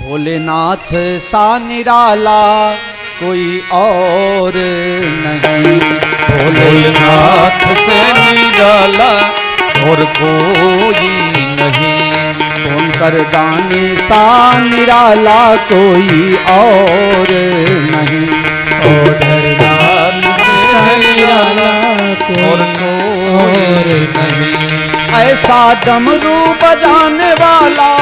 भोलेनाथ सा निराला कोई और नहीं। भोलेनाथ से निराला और कोई नहीं। ओंकार दानी सा निराला कोई और नहीं। ओंकार से निराला और कोई नहीं। ऐसा डमरू बजाने वाला,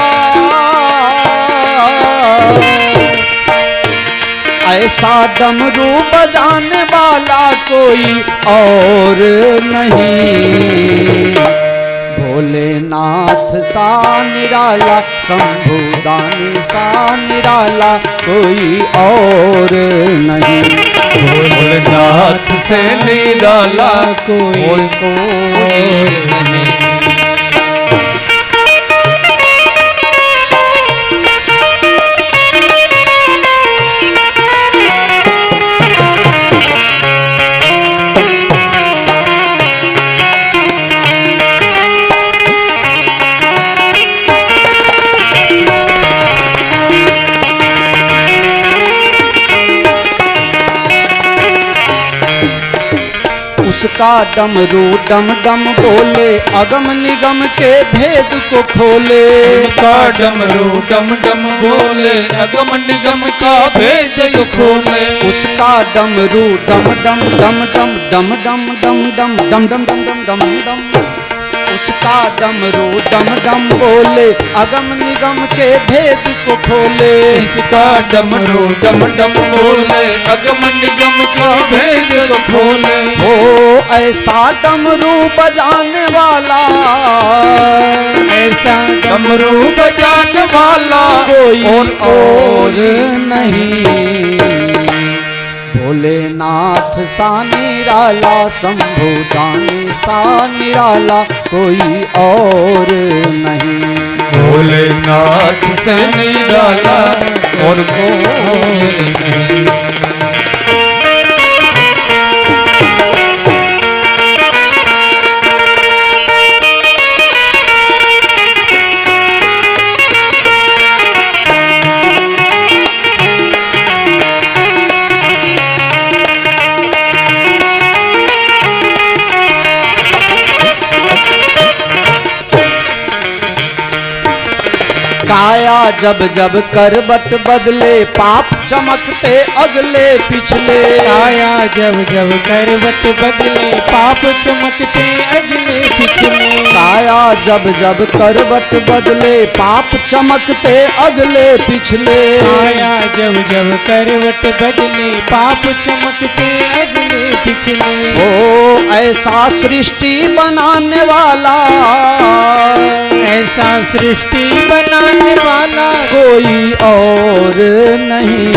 ऐसा डमरू बजाने वाला कोई और नहीं। भोलेनाथ सा निराला, शंभु दानी सा निराला कोई और नहीं। भोलेनाथ से निराला कोई नहीं। उसका डमरू डम डम बोले, अगम निगम के भेद को खोले। उसका डमरू डम डम बोले, अगम निगम का भेद को खोले। उसका डमरू डम डम डम डम डम डम डम डम डम डम डम डम डम डम। उसका डमरू डम डम बोले, अगम निगम के भेद को खोले। इसका डमरू डम डम बोले, अगम निगम का भेद को खोले। ओ ऐसा डमरू बजाने वाला, ऐसा डमरू बजाने वाला कोई और नहीं। भोलेनाथ सा निराला, शंभु दानी सा निराला कोई और नहीं। भोलेनाथ से निराला और कोई नहीं। काया जब जब करवट बदले, पाप चमकते अगले पिछले। काया जब जब करवट बदले, पाप चमकते अगले पिछले। काया जब जब करवट बदले, पाप चमकते अगले पिछले। काया जब जब करवट बदले, पाप चमकते अगले पिछले। ओ ऐसा सृष्टि बनाने वाला, ऐसा सृष्टि बनाने वाला कोई और नहीं।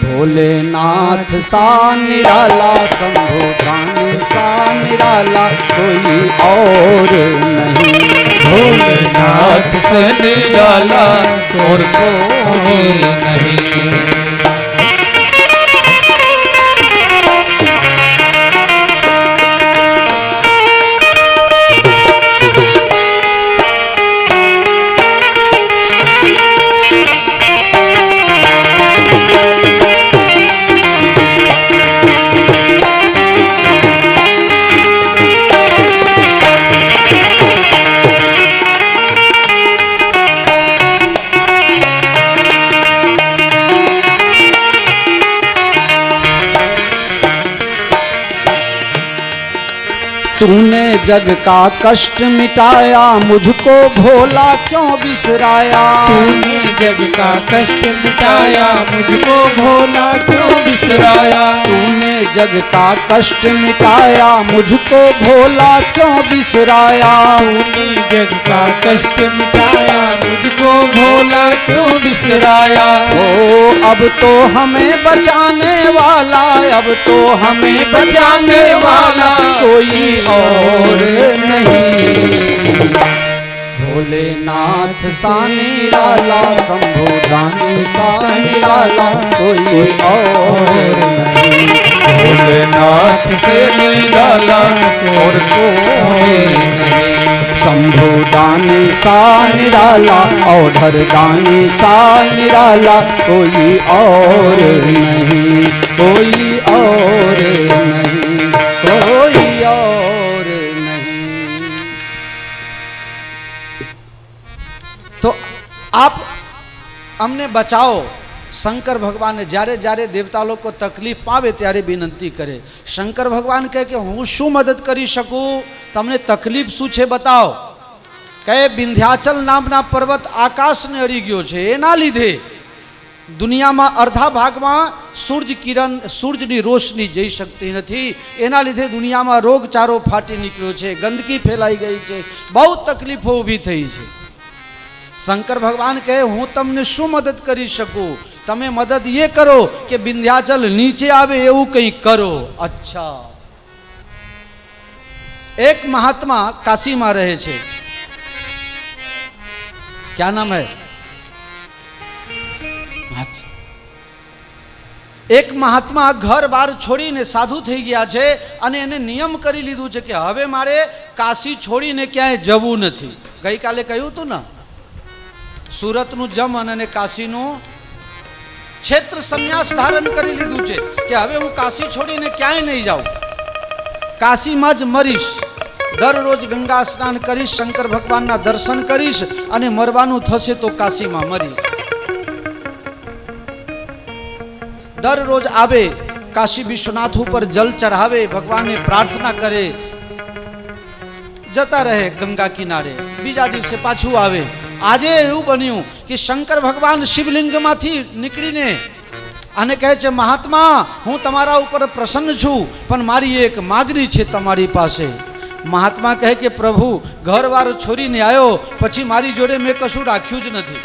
भोलेनाथ सा निराला, शंभु दानी सा निराला कोई और नहीं। भोलेनाथ से निराला और कोई नहीं। तूने जग का कष्ट मिटाया, मुझको भोला क्यों बिसराया। तूने जग का कष्ट मिटाया, मुझको भोला क्यों बिसराया। तूने जग का कष्ट मिटाया, मुझको भोला क्यों बिसराया। तूने जग का कष्ट मिटाया, मुझको भोला क्यों बिसराया। ओ अब तो हमें बचाने वाला, अब तो हमें बचाने वाला कोई और नहीं। भोलेनाथ सा निराला, शंभु दानी सा निराला कोई और नहीं। भोलेनाथ से निराला और कोई नहीं। शंभु दानी सा निराला, औधर दानी सा निराला, कोई और नहीं, कोई और नहीं, कोई और नहीं। तो आप અમને બચાવો। શંકર ભગવાને જ્યારે જ્યારે દેવતા લોકો તકલીફ પાવે ત્યારે વિનંતી કરે। શંકર ભગવાન કહે કે હું શું મદદ કરી શકું, તમને તકલીફ શું છે બતાવો। કહે વિંધ્યાચલ નામના પર્વત આકાશને અડી ગયો છે, એના લીધે દુનિયામાં અડધા ભાગમાં સૂર્ય કિરણ, સૂર્યની રોશની જઈ શકતી નથી, એના લીધે દુનિયામાં રોગચારો ફાટી નીકળ્યો છે, ગંદકી ફેલાઈ ગઈ છે, બહુ તકલીફો ઊભી થઈ છે। શંકર ભગવાન કહે હું તમને શું મદદ કરી શકું, તમે મદદ એ કરો કે વિંધ્યાચલ નીચે આવે એવું કંઈ કરો। અચ્છા, એક મહાત્મા કાશીમાં રહે છે, क्या नाम है? એક મહાત્મા ઘર બાર છોડીને સાધુ થઈ ગયા છે અને એને નિયમ કરી લીધું છે કે હવે મારે કાશી છોડીને ક્યાંય જવું નથી। ગઈકાલે કહ્યું હતું ને, સુરતનું જમન અને કાશીનું ક્ષેત્ર સંન્યાસ ધારણ કરી લીધું છે કે હવે હું કાશી છોડીને ક્યાંય નહીં જાઉં, કાશીમાં જ મરીશ, દરરોજ ગંગા સ્નાન કરીશ, શંકર ભગવાનના દર્શન કરીશ અને મરવાનું થશે તો કાશીમાં મરીશ। દરરોજ આવે, કાશી વિશ્વનાથ ઉપર જલ ચઢાવે, ભગવાનને પ્રાર્થના કરે, જતા રહે ગંગા કિનારે, બીજા દિવસે પાછું આવે। આજે એવું બન્યું કે શંકર ભગવાન શિવલિંગમાંથી નીકળીને અને કહે છે મહાત્મા હું તમારા ઉપર પ્રસન્ન છું પણ મારી એક માગણી છે તમારી પાસે। મહાત્મા કહે કે પ્રભુ ઘરવાર છોડીને આવ્યો પછી મારી જોડે મેં કશું રાખ્યું જ નથી,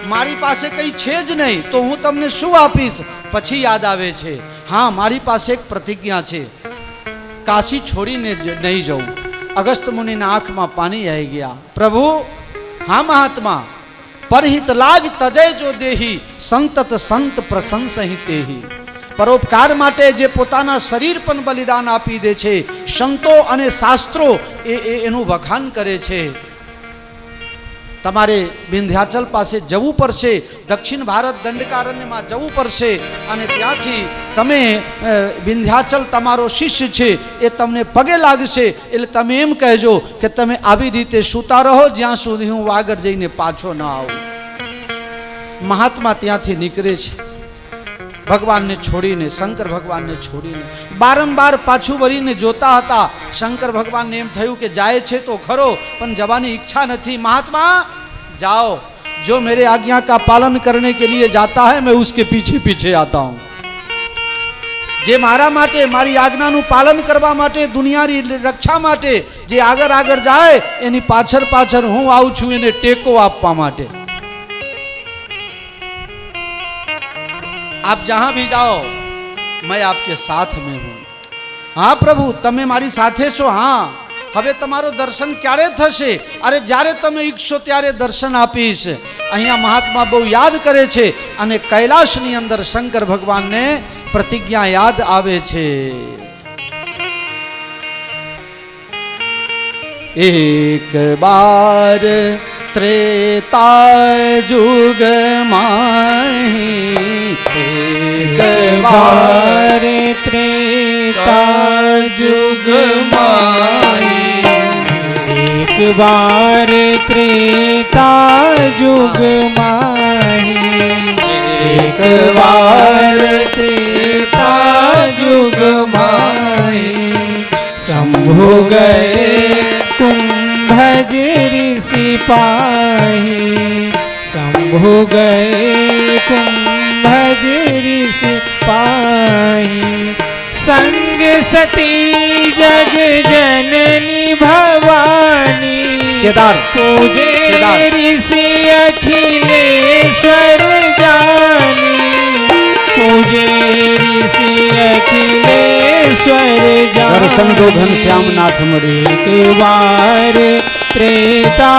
મારી પાસે કંઈ છે જ નહીં, તો હું તમને શું આપીશ? પછી યાદ આવે છે હા મારી પાસે એક પ્રતિજ્ઞા છે, કાશી છોડીને નહીં જવું। અગસ્ત્ય મુનિના આંખમાં પાણી આવી ગયા। પ્રભુ हाँ महात्मा, परहित लाग तजय जो देही, संतत संत प्रशंसहि तेहि। परोपकार माटे जे पोताना शरीर पण बलिदान आपी दे छे, संतो अने शास्त्रो एनु वखान करे छे। તમારે વિંધ્યાચલ પાસે જવું પડશે, દક્ષિણ ભારત દંડકારણ્યમાં જવું પડશે અને ત્યાંથી તમે વિંધ્યાચલ તમારો શિષ્ય છે એ તમને પગે લાગશે, એટલે તમે એમ કહેજો કે તમે આવી રીતે સૂતા રહો જ્યાં સુધી હું આગળ જઈને પાછો ન આવું। મહાત્મા ત્યાંથી નીકળે છે ભગવાનને છોડીને, શંકર ભગવાનને છોડીને, બારંબાર પાછું વળીને જોતા હતા। શંકર ભગવાનને એમ થયું કે જાય છે તો ખરો પણ જવાની ઈચ્છા નથી। महात्मा जाओ, जो मेरे आज्ञा का पालन करने के लिए जाता है मैं उसके पीछे पीछे आता हूँ। जे मारा माटे मारी आज्ञाનું પાલન કરવા માટે, દુનિયાની રક્ષા માટે જે આગળ આગળ જાય એની પાછળ પાછળ હું આવું છું એને ટેકો આપવા માટે। आप जहां भी जाओ मैं आपके साथ में हूं। हाँ प्रभु તમે મારી સાથે છો। हाँ હવે તમારો દર્શન ક્યારે થશે? અરે જ્યારે તમે ઈચ્છો ત્યારે દર્શન આપીશ। અહીંયા મહાત્મા બહુ યાદ કરે છે અને કૈલાસની અંદર શંકર ભગવાનને પ્રતિજ્ઞા યાદ આવે છે। એક બાર त्रेता जुग माही, एक बार त्रेता जुग माही, एक बार त्रेता जुग माही, एक बार त्रेता जुग माही। शंभु गए कुंभज ऋषि पाही, शंभु गए कुंभज ऋषि पाही। संग सती जग जननी भवानी, केदार पूजे ऋषि अखिलेश्वर जानी, पूजे ऋषि अखिलेश्वर जानी। दर्शन दो घनश्याम नाथ मणि। एक बार त्रेता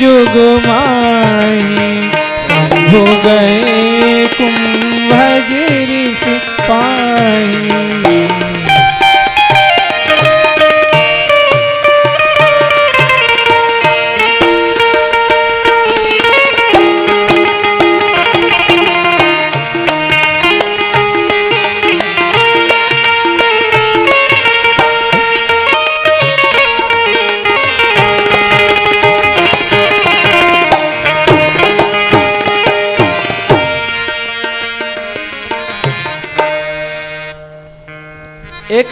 जुग माही, शंभु गए कुंभज ऋषि पाही।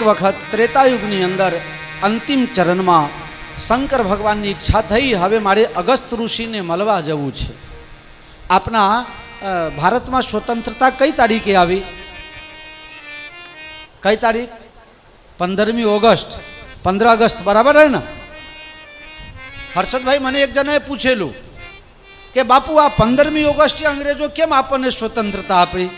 વખત ત્રેતાયુગની અંદર અંતિમ ચરણમાં શંકર ભગવાનની ઈચ્છા થઈ, હવે મારે અગસ્ત ઋષિને મળવા જવું છે. આપણા ભારતમાં સ્વતંત્રતા કઈ તારીખે આવી? કઈ તારીખ? 15મી ઓગસ્ટ, 15 અગસ્ત, બરાબર હે ને? હર્ષદભાઈ, મને એક જણાએ પૂછેલું કે બાપુ આ 15મી ઓગસ્ટે અંગ્રેજો કેમ આપણને સ્વતંત્રતા આપી?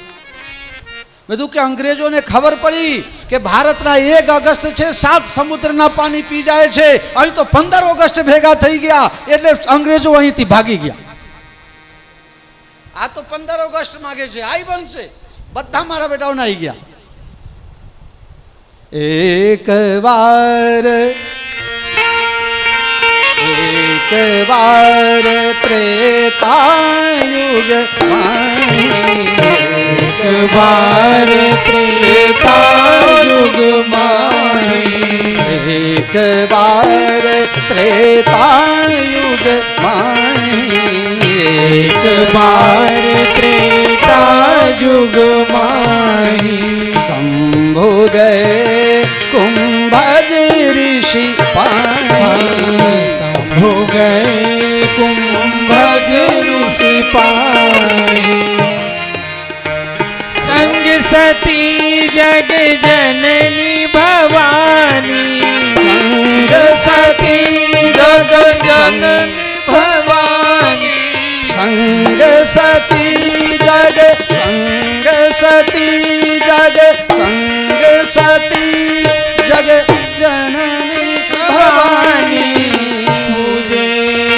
બધું કે અંગ્રેજોને ખબર પડી કે ભારતના 1 ઓગસ્ટ છે, 7 સમુદ્રના પાણી પી જાય છે, અહીં તો 15 ઓગસ્ટ ભેગા થઈ ગયા એટલે અંગ્રેજો અહીંથી ભાગી ગયા. આ તો 15 ઓગસ્ટ માગે છે, આઈ બનશે, બધા મારા બેટાઓને આવી ગયા. એક વાર ત્રેતાયુગ बार त्रेतायुग माही, एक बार त्रेतायुग माही, एक बार त्रेतायुग माही. शंभु गए कुंभज ऋषि पानी, शंभु गए कुंभज ऋषि पानी. संग सती जग जननी भवानी, संग सती जग जननी भवानी. संग सती जग, संग सती जग, संग सती जग जननी भवानी. पूजे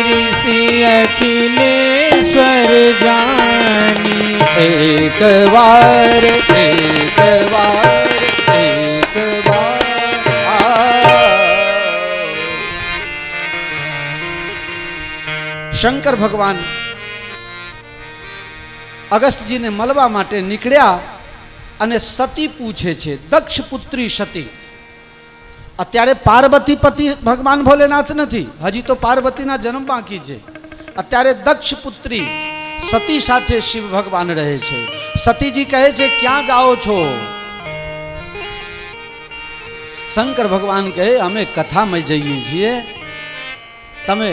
ऋषि अखिलेश्वर जानी. एक बार, एक बार, एक बार શંકર ભગવાન અગસ્ત્યજીને મળવા માટે નીકળ્યા અને સતી પૂછે છે, દક્ષ પુત્રી સતી. અત્યારે પાર્વતી પતિ ભગવાન ભોલેનાથ નથી, હજી તો પાર્વતીના જન્મ બાકી છે. અત્યારે દક્ષ પુત્રી સતી સાથે શિવ ભગવાન રહે છે. સતીજી કહે છે, ક્યાં જાઓ છો? શંકર ભગવાન કહે, અમે કથામાં જઈએ છીએ. તમે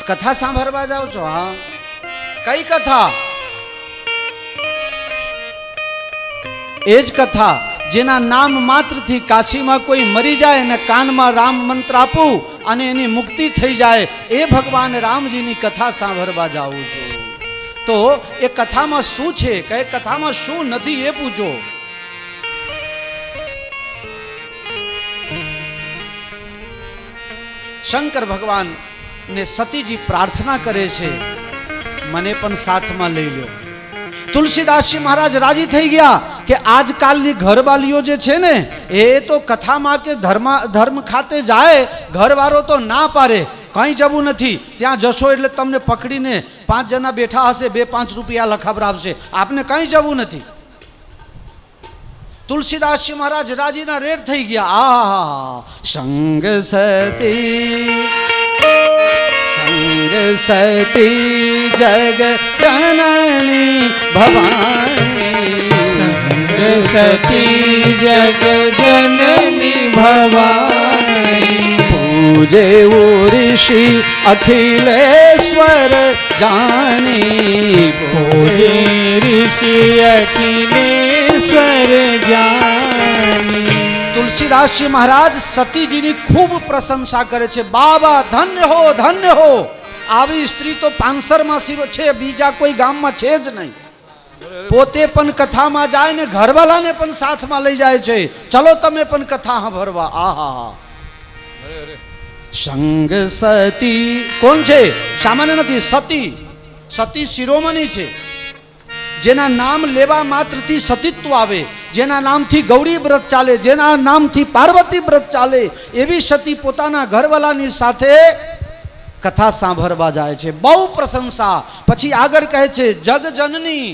કથા સાંભળવા જાઓ છો? હા. કઈ કથા? એ જ કથા જેના નામ માત્રથી કાશીમાં કોઈ મરી જાય અને કાનમાં રામ મંત્ર આપું અને એની મુક્તિ થઈ જાય, એ ભગવાન રામજીની કથા સાંભળવા જાઉં છું. તો એ કથામાં શું છે, કઈ કથામાં શું નથી, એ પૂછો. શંકર ભગવાન ને સતીજી પ્રાર્થના કરે છે, મને પણ સાથમાં લઈ લો. તુલસીદાસજી મહારાજ રાજી થઈ ગયા કે આજકાલની ઘરવાલીઓ જે છે ને, એ તો કથામાં કે ધર્મ ખાતે જાય, ઘરવાળો તો ના પાડે, કંઈ જવું નથી. ત્યાં જશો એટલે તમને પકડીને 5 જણા બેઠા હશે, 2-5 રૂપિયા લખાવડાવશે, આપને કંઈ જવું નથી. તુલસીદાસજી મહારાજ રાજીના રેડ થઈ ગયા. આ સંગ સતી, સંગ સતી જગ જનની ભવાની, संग सती जग जननी भवानी. पूजे वो ऋषि अखिलेश्वर जानी, पूजे ऋषि अखिलेश्वर जानी. તુલસીદાસજી મહારાજ સતીજીની ખૂબ પ્રશંસા કરે છે. બાબા ધન્ય હો, ધન્ય હો. આવી સ્ત્રી તો પાંસરમાં છે, બીજા કોઈ ગામમાં છે જ નહીં. પોતે પણ કથામાં જાય ને ઘરવાળાને પણ સાથમાં લઈ જાય છે. ચલો તમે પણ કથા સાંભળવા. આહા. સંગ સતી કોણ છે? સામાન્ય નથી. સતી, સતી શિરોમણી છે. જેના નામ લેવા માત્રથી સતીત્વ આવે, જેના નામથી ગૌરી વ્રત ચાલે, જેના નામથી પાર્વતી વ્રત ચાલે, એવી સતી પોતાના ઘરવાળાની સાથે કથા સાંભળવા જાય છે. બહુ પ્રશંસા. પછી આગળ કહે છે, જગ જનની,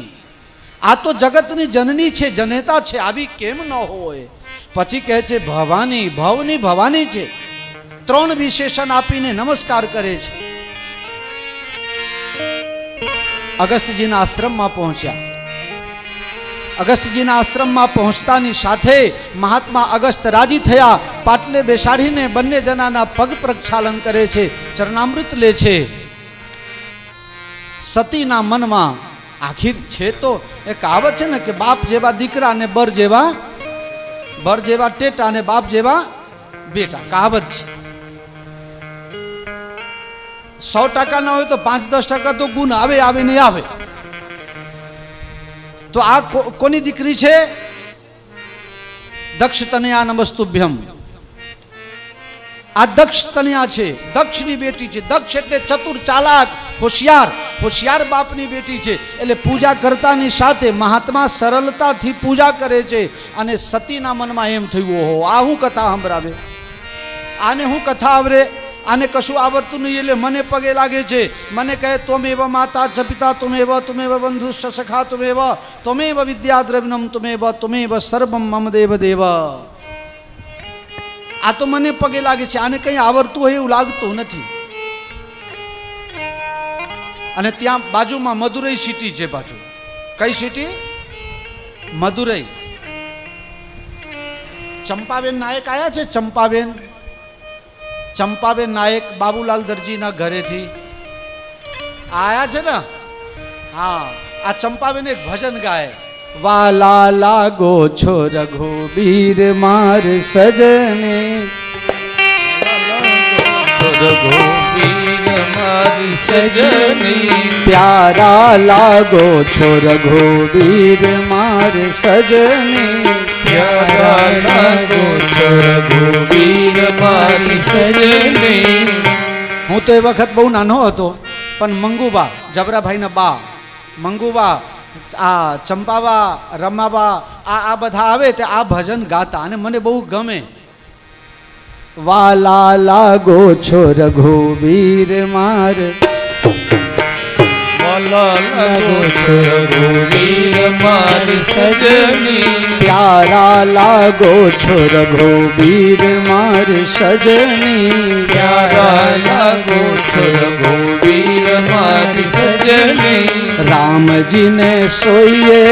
આ તો જગતની જનની છે, જનેતા છે, આવી કેમ ન હોય. પછી કહે છે ભવાની, ભવની ભવાની છે. 3 વિશેષણ આપીને નમસ્કાર કરે છે. અગસ્ત્યજીના આશ્રમમાં પહોંચ્યા. અગસ્ત્યજીના આશ્રમમાં પહોંચતાની સાથે મહાત્મા અગસ્ત રાજી થયા. પાટલે બેસાડીને બંને જણાના પગ પ્રક્ષાલન કરે છે, ચરણામૃત લે છે. સતીના મનમાં આખિર છે તો એ કહાવત છે ને કે બાપ જેવા દીકરા અને બર જેવા ટેટા અને બાપ જેવા બેટા, કહાવત છે. 100% ના હોય તો 5-10% તો ગુણ આવે નહીં આવે. તો આ કોની દીકરી છે? દક્ષ તનયા નમસ્તુભ્યમ. આ દક્ષ તનયા છે, દક્ષની બેટી છે. દક્ષ એટલે ચતુર, ચાલાક, હોશિયાર બાપની બેટી છે. એટલે પૂજા કરતાની સાથે મહાત્મા સરળતાથી પૂજા કરે છે. અને સતીના મનમાં એમ થયું, ઓહો આ હું કથા સંભળાવે, આને હું કથા આવરે, આને કશું આવડતું નહીં એટલે મને પગે લાગે છે. મને કહે ત્વમેવ માતા ચ પિતા ત્વમેવ બંધુશ્ચ સખા ત્વમેવ વિદ્યાદ્રવિણમ ત્વમેવ સર્વમ મમ દેવ. આ તો મને પગે લાગે છે, આને કંઈ આવડતું હોય એવું લાગતું નથી. અને ત્યાં બાજુમાં મદુરઈ સિટી છે. બાજુ કઈ સિટી? મદુરઈ. ચંપાબેન નાયક આયા છે. ચંપાબેન નાયક બાબુલાલ દરજીના ઘરેથી આયા છે ને. હા, આ ચંપાબેન એક ભજન ગાય. વાલા લાગો છો રઘુબીર માર સજને, રઘુબીર મારી સજની, પ્યારા લાગો છો રઘુબીર માર સજની, પ્યારા લાગો છો રઘુબીર મારી સજની. હું તો એ વખત બહુ નાનો હતો, પણ મંગુબા, જબરાભાઈના બા મંગુબા, આ ચંપાબા, રમાબા, આ બધા આવે તે આ ભજન ગાતા અને મને બહુ ગમે. વાલા લાગો છો રઘુબીર માર, વાલા લાગો છો રઘુબીર મારી સજની, પ્યારા લાગો છો રઘુબીર માર સજની, પ્યારા લાગો છો રઘુબીર મારી સજની. રામજીને સોઈએ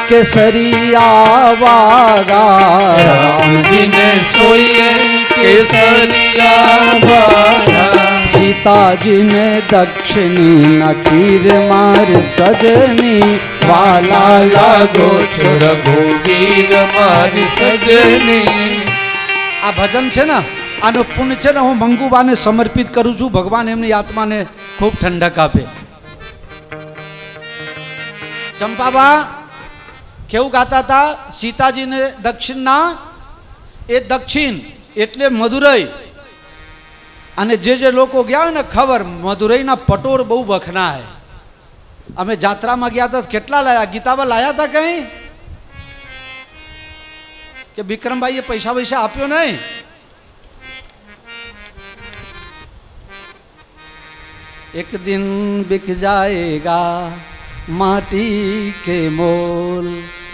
કેસરિયા વાગા, રામજીને સોઈએ કેસરિયા વાગા, સીતાજીને દક્ષિણી ના ચીર માર સજની, વાલા લાગો છો રઘુબીર મારી સજની. આ ભજન છે ને, આનો પુણ્ય છે ને હું મંગુબાને સમર્પિત કરું છું. ભગવાન એમની આત્માને ખૂબ ઠંડક આપે. ચંપાબા કેવું ગાતા હતા? સીતાજીને દક્ષિણના, એ દક્ષિણ એટલે મદુરઈ. અને જે લોકો ગયા હોય ને ખબર, મદુરઈના પટોળ બહુ વખણાય. અમે જાત્રામાં ગયા હતા, કેટલા લાયા? ગીતાબા લાયા હતા કઈ? કે વિક્રમભાઈએ પૈસા આપ્યો નહીં? એક દિન बिक जाएगा माटी के मोल,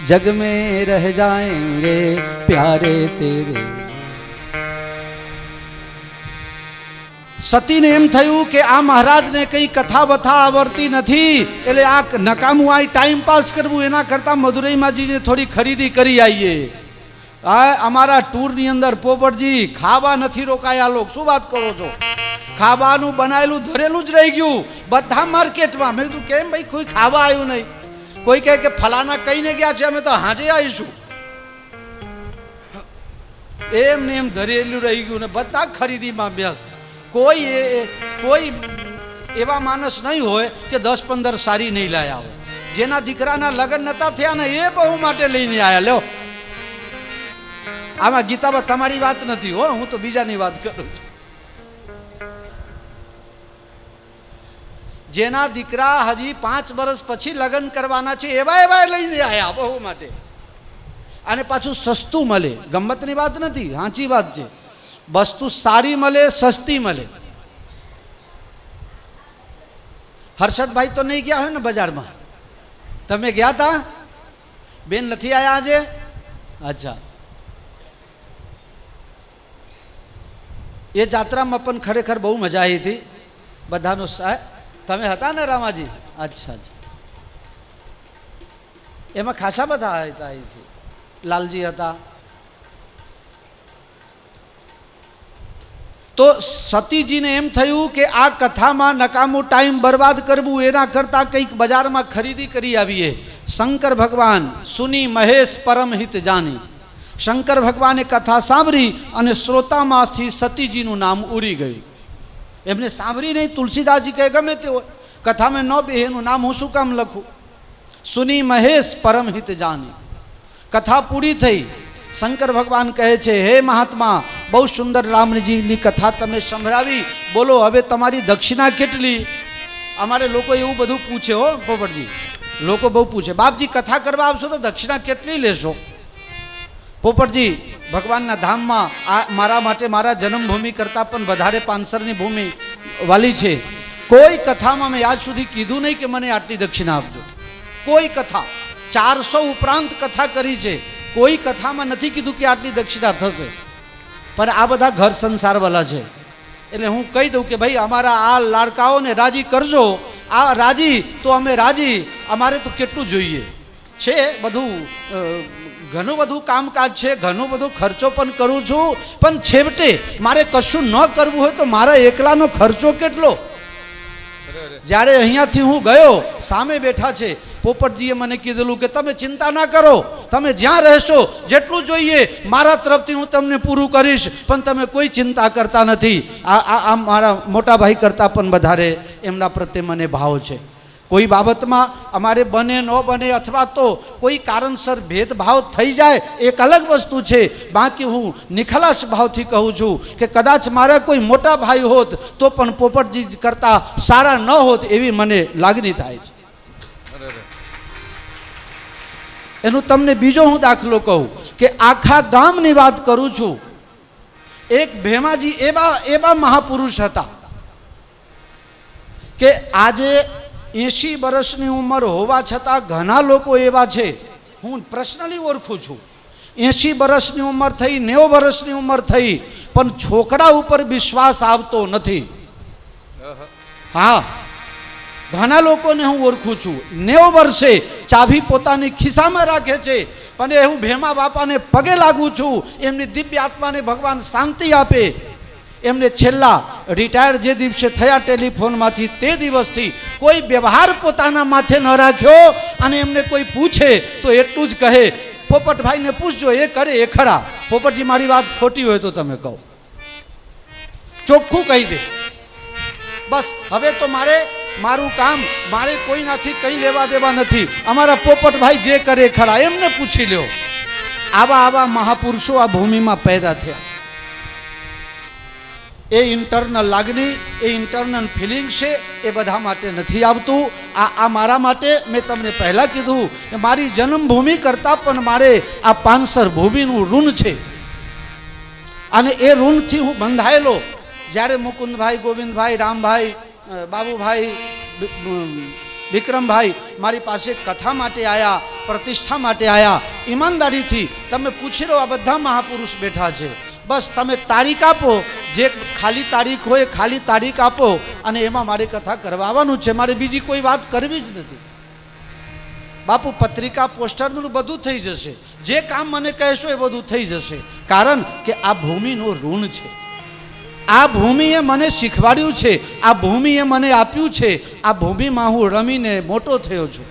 जग में रह जाएंगे प्यारे तेरे. સતીને એમ થયું કે આ મહારાજને કંઈ કથા બથા આવડતી નથી, એટલે આ નકામું આ ટાઈમ પાસ કરવું એના કરતાં મદુરઈમાં જઈને થોડી ખરીદી કરી આવીએ. હા, અમારા ટૂરની અંદર પોપટજી ખાવા નથી રોકાયા. લોકો શું વાત કરો છો? ખાવાનું બનાવેલું ધરેલું જ રહી ગયું બધા માર્કેટમાં. મેં કીધું કેમ ભાઈ, કોઈ ખાવા આવ્યું નહીં? કોઈ કહે કે ફલાના કહીને ગયા છે, અમે તો હાજે આવીશું. એમ ને એમ ધરેલું રહી ગયું ને બધા ખરીદીમાં વ્યસ્ત. કોઈ એવા માણસ નહીં હોય કે 10-15 સારી નહીં લાયા હોય. જેના દીકરાના લગ્ન નતા થયા ને એ બહુ માટે લઈને આવ્યા. લ્યો, આમાં ગીતાબા તમારી વાત નથી હો, હું તો બીજાની વાત કરું છું. જેના દીકરા હજી 5 વર્ષ પછી લગ્ન કરવાના છે એવા લઈને આવ્યા બહુ માટે. અને પાછું સસ્તું મળે. ગમતની વાત નથી, સાચી વાત છે. વસ્તુ સારી મળે, સસ્તી મળે. હર્ષદભાઈ તો નહીં ગયા હોય ને બજારમાં? તમે ગયા હતા? બેન નથી આવ્યા આજે? અચ્છા. એ જાત્રામાં પણ ખરેખર બહુ મજા આવી હતી બધાનો. તમે હતા ને રામાજી? અચ્છા અચ્છા. એમાં ખાસા બધા હતા અહીંથી. લાલજી હતા. તો સતીજીને એમ થયું કે આ કથામાં નકામું ટાઈમ બરબાદ કરવું એના કરતાં કંઈક બજારમાં ખરીદી કરી આવીએ. શંકર ભગવાન સુની મહેશ પરમ હિત જાની. શંકર ભગવાને કથા સાંભળી અને શ્રોતામાંથી સતીજીનું નામ ઉડી ગયું. એમને સાંભળી નહીં. તુલસીદાસજી કહે ગમે તે હોય, કથામાં ન બે એનું નામ હું શું કામ લખું. સુની મહેશ પરમ હિત જાની. કથા પૂરી થઈ. શંકર ભગવાન કહે છે, હે મહાત્મા, બહુ સુંદર રામજીની કથા તમે સંભળાવી, બોલો હવે તમારી દક્ષિણા કેટલી? અમારે લોકો એવું બધું પૂછે હો પોપટજી, લોકો બહુ પૂછે, બાપજી કથા કરવા આવશો તો દક્ષિણા કેટલી લેશો? પોપટજી, ભગવાનના ધામમાં આ મારા માટે મારા જન્મભૂમિ કરતાં પણ વધારે પાંસરની ભૂમિ વાલી છે. કોઈ કથામાં મેં આજ સુધી કીધું નહીં કે મને આટલી દક્ષિણા આપજો. કોઈ કથા 400 ઉપરાંત કથા કરી છે, કોઈ કથામાં નથી કીધું કે આટલી દક્ષિણા થશે. પણ આ બધા ઘર સંસારવાળા છે એટલે હું કહી દઉં કે ભાઈ અમારા આ લાડકાઓને રાજી કરજો. આ રાજી તો અમે રાજી, અમારે તો કેટલું જોઈએ છે. બધું ઘણું બધું કામકાજ છે, ઘણો બધો ખર્ચો પણ કરું છું, પણ છેવટે મારે કશું ન કરવું હોય તો મારા એકલાનો ખર્ચો કેટલો? જ્યારે અહીંયાથી હું ગયો, સામે બેઠા છે પોપટજીએ મને કીધેલું કે તમે ચિંતા ના કરો, તમે જ્યાં રહેશો જેટલું જોઈએ મારા તરફથી હું તમને પૂરું કરીશ, પણ તમે કોઈ ચિંતા કરતા નથી. આ મારા મોટા ભાઈ કરતાં પણ વધારે એમના પ્રત્યે મને ભાવ છે. કોઈ બાબતમાં અમારે બને ન બને અથવા તો કોઈ કારણસર ભેદભાવ થઈ જાય એક અલગ વસ્તુ છે. બાકી હું નિખલાસ ભાવથી કહું છું કે કદાચ મારા કોઈ મોટા ભાઈ હોત તો પણ પોપટજી કરતાં સારા ન હોત એવી મને લાગણી થાય છે. એનું તમને બીજો હું દાખલો કહું કે આખા ગામની વાત કરું છું. એક ભેમાજી એવા મહાપુરુષ હતા કે આજે 80 વર્ષની ઉંમર હોવા છતાં ઘણા લોકો એવા છે, હું પર્સનલી ઓળખું છું, 80 વર્ષની ઉંમર થઈ, 90 વર્ષની ઉંમર થઈ, પણ છોકરા ઉપર વિશ્વાસ આવતો નથી. હા, ઘણા લોકોને હું ઓળખું છું 90 વર્ષે ચાવી પોતાની ખિસ્સામાં રાખે છે. પણ એ હું ભેમા બાપાને પગે લાગુ છું, એમની દિવ્ય આત્માને ભગવાન શાંતિ આપે. એમને છેલ્લા રિટાયર જે દિવસે થયા ટેલિફોનમાંથી તે દિવસથી કોઈ વ્યવહાર પોતાના માથે ન રાખ્યો. અને એમને કોઈ પૂછે તો એટલું જ કહે, પોપટભાઈને પૂછજો, એ કરે એ ખરા. પોપટજી મારી વાત ખોટી હોય તો તમે કહો, ચોખ્ખું કહી દે. બસ હવે તો મારું કામ, મારે કોઈનાથી કંઈ લેવા દેવા નથી. અમારા પોપટભાઈ જે કરે ખરા, એમને પૂછી લ્યો. આવા મહાપુરુષો આ ભૂમિમાં પેદા થયા. એ ઇન્ટરનલ લાગણી, એ ઇન્ટરનલ ફિલિંગ છે, એ બધા માટે નથી આવતું. આ મારા માટે મેં તમને પહેલાં કીધું કે મારી જન્મભૂમિ કરતાં પણ મારે આ પાંસર ભૂમિનું ઋણ છે. અને એ ઋણથી હું બંધાયેલો. જ્યારે મુકુંદભાઈ, ગોવિંદભાઈ, રામભાઈ, બાબુભાઈ, વિક્રમભાઈ મારી પાસે કથા માટે આવ્યા, પ્રતિષ્ઠા માટે આવ્યા, ઈમાનદારીથી તમે પૂછી લો, આ બધા મહાપુરુષ બેઠા છે. બસ તમે તારીખ આપો, જે ખાલી તારીખ હોય ખાલી તારીખ આપો, અને એમાં મારે કથા કરવાનું છે. મારે બીજી કોઈ વાત કરવી જ નથી. બાપુ પત્રિકા પોસ્ટરનું બધું થઈ જશે, જે કામ મને કહેશો એ બધું થઈ જશે. કારણ કે આ ભૂમિનું ઋણ છે. આ ભૂમિએ મને શીખવાડ્યું છે, આ ભૂમિએ મને આપ્યું છે. આ ભૂમિમાં હું રમીને મોટો થયો છું.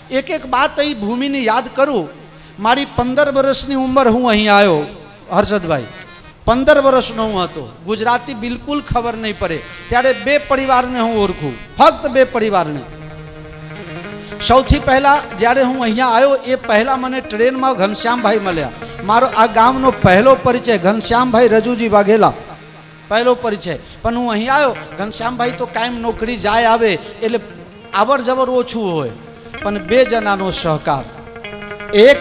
એક વાત અહીં ભૂમિની યાદ કરું. મારી 15 વર્ષની ઉંમર હું અહીં આવ્યો હર્ષદભાઈ, 15 વર્ષનો હું હતો. ગુજરાતી બિલકુલ ખબર નહીં પડે. ત્યારે 2 પરિવારને હું ઓળખું, ફક્ત 2 પરિવારને. સૌથી પહેલાં જ્યારે હું અહીંયા આવ્યો એ પહેલાં મને ટ્રેનમાં ઘનશ્યામભાઈ મળ્યા. મારો આ ગામનો પહેલો પરિચય ઘનશ્યામભાઈ રજુજી વાઘેલા, પહેલો પરિચય. પણ હું અહીં આવ્યો, ઘનશ્યામભાઈ તો કાયમ નોકરી જાય આવે એટલે આવર જવર ઓછું હોય, પણ 2 જણાનો સહકાર. એક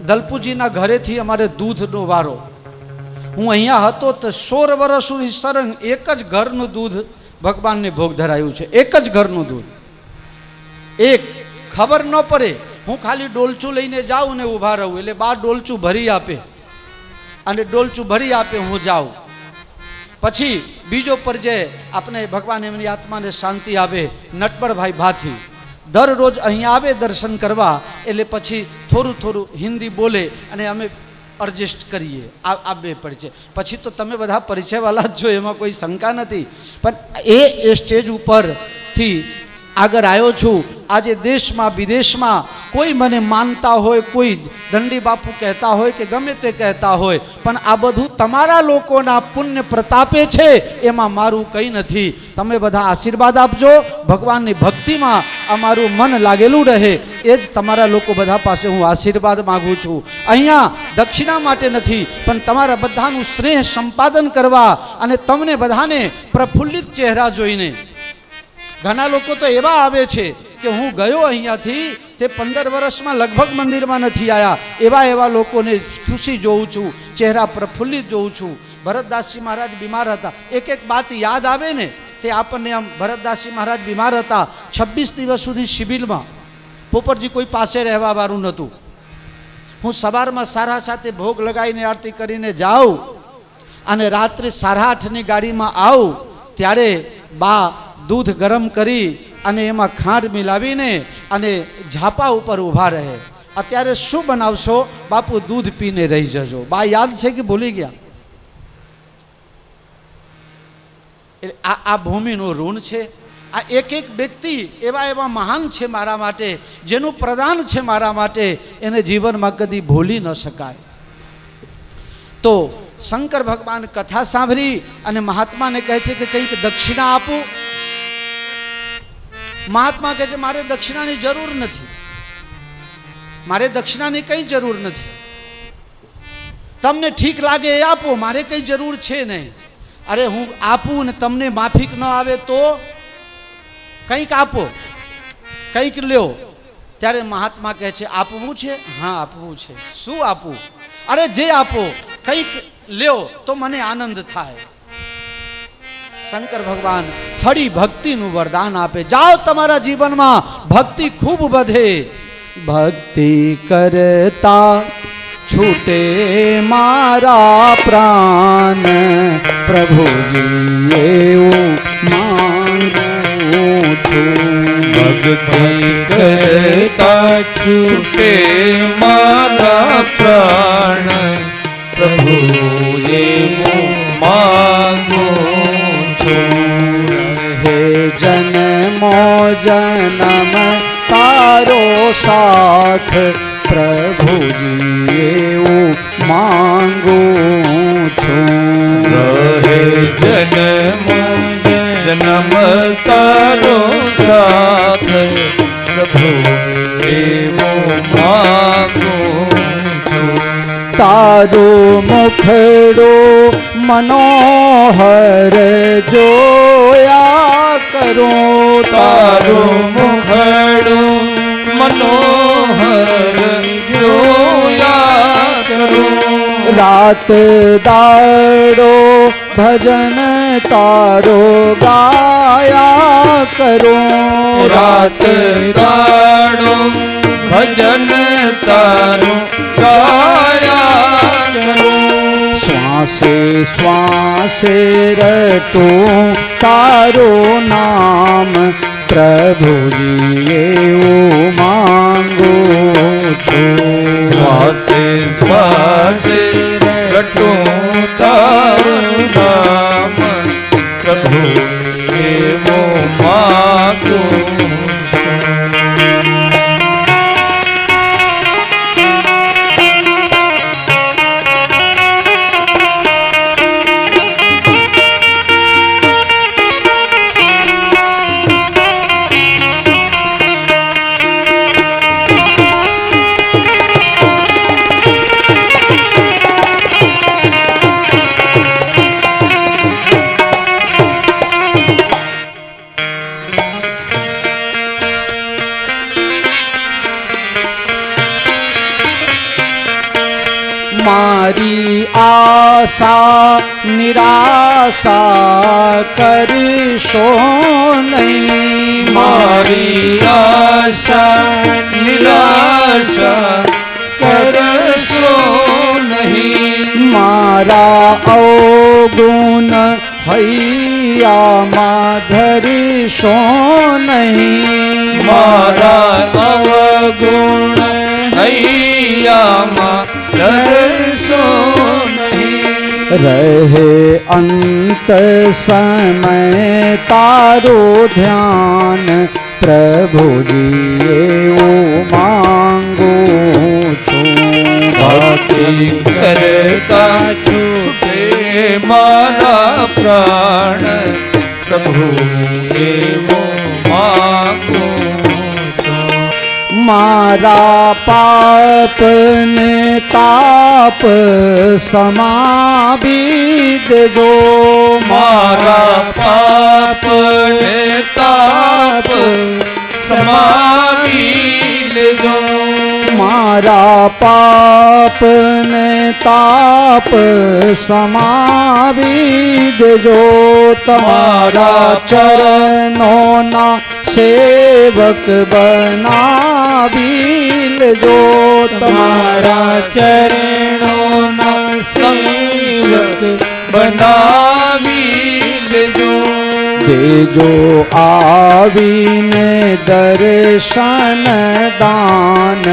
દલપુજીના ઘરેથી અમારે દૂધનો વારો. હું અહીંયા હતો તો 16 વર્ષ સુધી સરંગ એક જ ઘરનું દૂધ ભગવાનને ભોગ ધરાયું છે. એક જ ઘરનું દૂધ, એક ખબર ન પડે. હું ખાલી ડોલચું લઈને જાઉં ને ઊભા રહું એટલે બા ડોલચું ભરી આપે, અને ડોલચું ભરી આપે, હું જાઉં. પછી બીજો પરિચય આપણે ભગવાન એમની આત્માને શાંતિ આપે, નટબરભાઈ ભાથી દરરોજ અહીંયા આવે દર્શન કરવા, એટલે પછી થોડું થોડું હિન્દી બોલે અને અમે એડજસ્ટ કરીએ. આ બે પરિચય. પછી તો તમે બધા પરિચયવાળા જ છો, એમાં કોઈ શંકા નથી. પણ એ સ્ટેજ ઉપરથી આગળ આવ્યો છું. આજે દેશમાં વિદેશમાં કોઈ મને માનતા હોય, કોઈ દંડી બાપુ કહેતા હોય કે ગમે તે કહેતા હોય, પણ આ બધું તમારા લોકોના પુણ્ય પ્રતાપે છે, એમાં મારું કંઈ નથી. તમે બધા આશીર્વાદ આપજો. ભગવાનની ભક્તિમાં અમારું મન લાગેલું રહે, એ જ તમારા લોકો બધા પાસે હું આશીર્વાદ માગું છું. અહીંયા દક્ષિણા માટે નથી, પણ તમારા બધાનું સ્નેહ સંપાદન કરવા અને તમને બધાને પ્રફુલ્લિત ચહેરા જોઈને. ઘણા લોકો તો એવા આવે છે કે હું ગયો અહીંયાથી, તે 15 વર્ષમાં લગભગ મંદિરમાં નથી આવ્યા. એવા લોકોને ખુશી જોઉં છું, ચહેરા પ્રફુલ્લિત જોઉં છું. ભરતદાસજી મહારાજ બીમાર હતા, એક વાત યાદ આવે ને તે આપણને આમ. ભરતદાસજી મહારાજ બીમાર હતા, 26 દિવસ સુધી શિબિરમાં. પોપટજી કોઈ પાસે રહેવા વાળું નહોતું. હું સવારમાં 7:30 ભોગ લગાવીને આરતી કરીને જાઉં અને રાત્રે 8:30ની ગાડીમાં આવું, ત્યારે બા દૂધ ગરમ કરી અને એમાં ખાંડ મિલાવીને અને ઝાપા ઉપર ઊભા રહે. અત્યારે શું બનાવશો? બાપુ દૂધ પીને રહી જજો. બા યાદ છે કે ભૂલી ગયા? એટલે આ ભૂમિનું ઋણ છે. આ એક વ્યક્તિ એવા મહાન છે મારા માટે, જેનું પ્રદાન છે મારા માટે, એને જીવનમાં કદી ભૂલી ન શકાય. તો શંકર ભગવાન કથા સાંભળી અને મહાત્માને કહે છે કે કંઈક દક્ષિણા આપું. મહાત્મા કહે છે મારે દક્ષિણાની જરૂર નથી, મારે દક્ષિણાની કંઈ જરૂર નથી. તમને ઠીક લાગે એ આપો, મારે કંઈ જરૂર છે નહીં. અરે હું આપું ને તમને માફિક ન આવે તો કંઈક આપો, કંઈક લ્યો. ત્યારે મહાત્મા કહે છે આપવું છે? હા આપવું છે. શું આપવું? અરે જે આપો, કંઈક લ્યો તો મને આનંદ થાય. શંકર ભગવાન હરિ ભક્તિનું વરદાન આપે. જાઓ તમારા જીવનમાં ભક્તિ ખૂબ વધે. ભક્તિ કરતા છૂટે મારા પ્રાણ, પ્રભુજી એવું માંગું છું. ભક્તિ કરતા છૂટે મારા પ્રાણ, પ્રભુ એવું માંગું છું. હે જન્મો જન્મ તારો સાથ, પ્રભુજી એવું માંગું છું. રહે જન્મો જન્મ તારો સાથ, પ્રભુ એવું માંગું છું. તારો મુખડો મનોહર જોયા કરો. તારો મુખડું મનોહર જોયા કરો. રાત દાડો ભજન તારો ગાયા કરો. રાત દાડો ભજન તારો ગાયા કરો. શ્વાસે શ્વાસે રટું તારું નામ, પ્રભુજી એવું માંગું છું. શ્વાસે શ્વાસે રટું તારું નામ, પ્રભુ એવું માંગું છું. મારી આશા નિરાશા કરશો નહીં. મારી આશા નિરાશા કરશો નહીં. મારા અવગુણ હૈ હૈયામાં ધરીશો નહીં, મારા અવગુણ હૈયામાં ધરશો નહીં, રહે અંત સમય તારો ધ્યાન, પ્રભુજી એવું માંગુ છું. ભક્તિ કરતા છૂટે મારા પ્રાણ, પ્રભુ એવો માંગુ છું. મારા પાપ ને તાપ સમાવી દેજો, મારા પાપ ને તાપ સમાવી લેજો, મારા પાપ ને તાપ સમાવી દેજો, તમારા ચરણોના સેવક બનાવી લેજો, તમારા ચરણોના સેવક બનાવી લેજો, દેજો આવીને દર્શન દાન,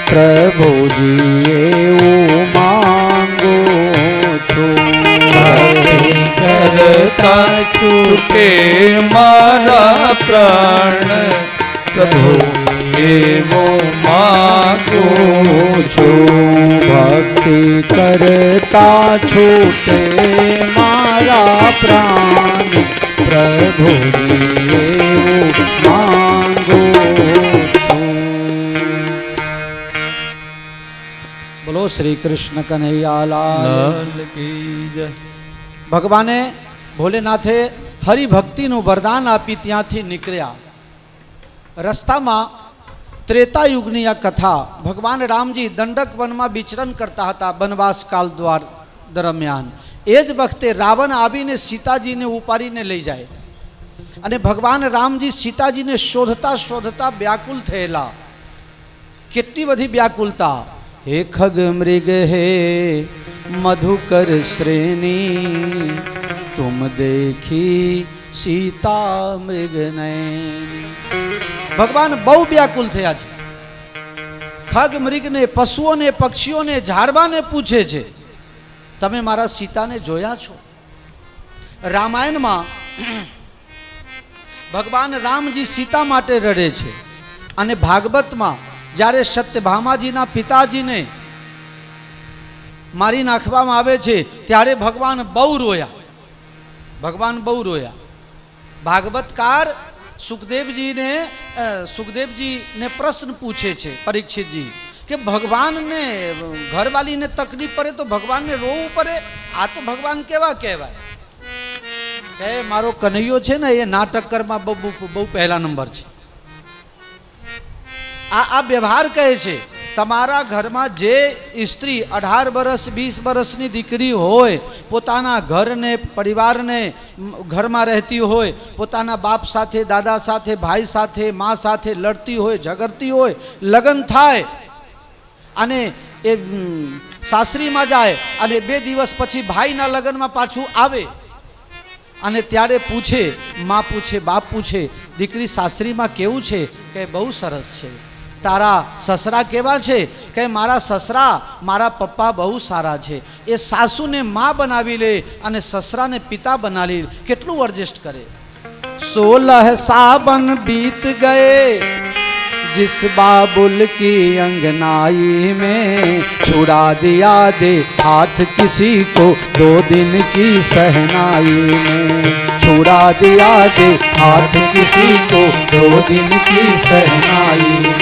પ્રભુજી એવું માંગુ છું. કરતા છૂટે મારા પ્રાણ, પ્રભુ એવો માંગુ છું. ભક્તિ કરતા છૂટે મારા પ્રાણ, પ્રભુજી એવું માંગુ છું. બોલો શ્રી કૃષ્ણ કનૈયા લાલ. લાલ કી જય. ભગવાને ભોલેનાથે હરિભક્તિનું વરદાન આપી ત્યાંથી નીકળ્યા. રસ્તામાં ત્રેતાયુગની આ કથા, ભગવાન રામજી દંડક વનમાં વિચરણ કરતા હતા વનવાસ કાળ દરમિયાન. એ જ વખતે રાવણ આવીને સીતાજીને ઉપાડીને લઈ જાય અને ભગવાન રામજી સીતાજીને શોધતા શોધતા વ્યાકુલ થયેલા. કેટલી બધી વ્યાકુલતા! હે ખગ મૃગ હે મધુકર શ્રેણી, તુમ દેખી સીતા મૃગ નૈની. ભગવાન બહુ વ્યાકુલ થયા છે. ખગ મૃગને, પશુઓને, પક્ષીઓને, ઝાડવાને પૂછે છે, તમે મારા સીતાને જોયા છો? રામાયણમાં ભગવાન રામજી સીતા માટે રડે છે અને ભાગવતમાં જ્યારે સત્યભામાજીના પિતાજીને મારી નાખવામાં આવે છે ત્યારે ભગવાન બહુ રોયા. ભગવાન બહુ રોયા. ભાગવતકાર સુખદેવજીને પ્રશ્ન પૂછે છે પરીક્ષિતજી કે ભગવાનને ઘરવાલીને તકલીફ પડે તો ભગવાનને રોવું પડે? આ તો ભગવાન કેવા કહેવાય કે મારો કનૈયો છે ને એ નાટકકરમાં બહુ પહેલા નંબર છે. આ વ્યવહાર કહે છે. તમારા ઘરમાં જે સ્ત્રી 18 વર્ષ 20 વર્ષની દીકરી હોય, પોતાના ઘરને પરિવારને ઘરમાં રહેતી હોય, પોતાના બાપ સાથે, દાદા સાથે, ભાઈ સાથે, મા સાથે લડતી હોય, ઝઘડતી હોય, લગ્ન થાય અને એ સાસરીમાં જાય અને 2 દિવસ પછી ભાઈના લગ્નમાં પાછું આવે અને ત્યારે પૂછે, મા પૂછે, બાપ પૂછે, દીકરી સાસરીમાં કેવું છે? કે બહુ સરસ છે. તારા સસરા કેવા છે? કે મારા સસરા, મારા પપ્પા બહુ સારા છે. એ સાસુને માં બનાવી લે અને સસરાને પિતા બનાવી લે. કેટલું એડજસ્ટ કરે. 16 सावन बीत गए जिस बाबुल की अंगनाई में, छुड़ा दिया दे हाथ किसी को 2 दिन की सहनाई में, छुड़ा दिया दे हाथ किसी को 2 दिन की सहनाई में.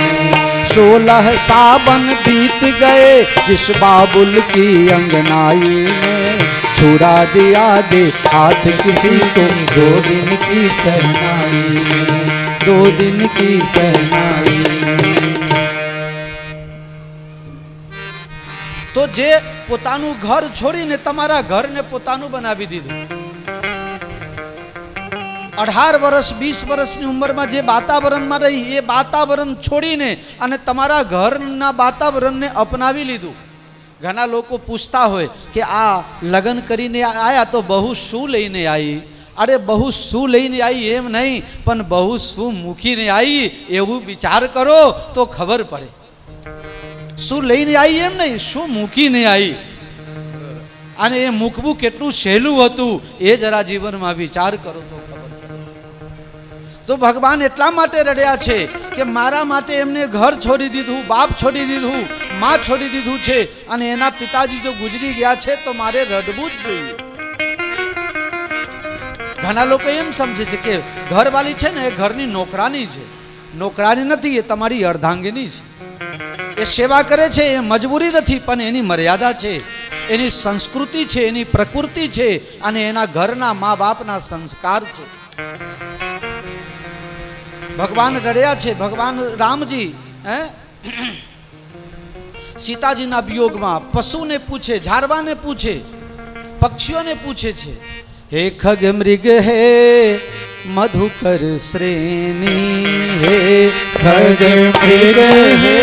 16 सावन बीत गए जिस बाबुल की अंगनाई में, छुड़ा दिया दे हाथ किसी को 2 दिन की सहनाई में, 2 दिन की सहनाई में. તો જે પોતાનું ઘર છોડીને તમારા ઘરને પોતાનું બનાવી દીધું. 18 વર્ષ 20 વર્ષની ઉંમરમાં જે વાતાવરણમાં રહી એ વાતાવરણ છોડીને અને તમારા ઘરના વાતાવરણને અપનાવી લીધું. ઘણા લોકો પૂછતા હોય કે આ લગ્ન કરીને આયા તો બહુ શું લઈને આવી? અરે બહુ શું લઈને આવી એમ નહીં, પણ બહુ શું મૂકીને આવી એવું વિચાર કરો તો ખબર પડે. શું લઈને આવી એમ નહીં, શું મૂકીને આવી, અને એ મૂકવું કેટલું સહેલું હતું એ જરા જીવનમાં વિચાર કરો તો ખબર પડે. તો ભગવાન એટલા માટે રડ્યા છે કે મારા માટે એમને ઘર છોડી દીધું, બાપ છોડી દીધું, માં છોડી દીધું છે, અને એના પિતાજી જો ગુજરી ગયા છે તો મારે રડવું જ જોઈએ. ઘણા લોકો એમ સમજે છે કે ઘરવાળી છે ને એ ઘરની નોકરાની છે. નોકરાની નથી, એ તમારી અર્ધાંગીની છે. એ સેવા કરે છે, એ મજબૂરી નથી, પણ એની મર્યાદા છે, એની સંસ્કૃતિ છે, એની પ્રકૃતિ છે, અને એના ઘરના મા બાપના સંસ્કાર છે. ભગવાન રડ્યા છે. ભગવાન રામજી સીતાજીના વિયોગમાં પશુને પૂછે, ઝાડવાને પૂછે, પક્ષીઓને પૂછે છે, હે ખગ મૃગ હે મધુકર શ્રેણી, હે ખગ મૃગ હે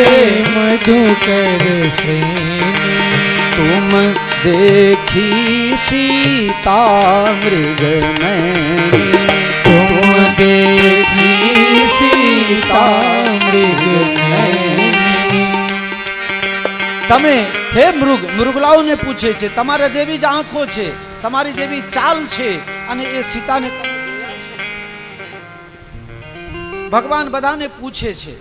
મધુકર શ્રેણી, तुम देखी सीता मृग नैनी, तुम देखी सीता मृग नैनी. તમે હે મૃગ, મૃગલાઓને પૂછે છે, તમારા જેવી જ આંખો છે, તમારી જેવી ચાલ છે, અને એ સીતાને તમે જોયા છે. ભગવાન બધાને પૂછે છે.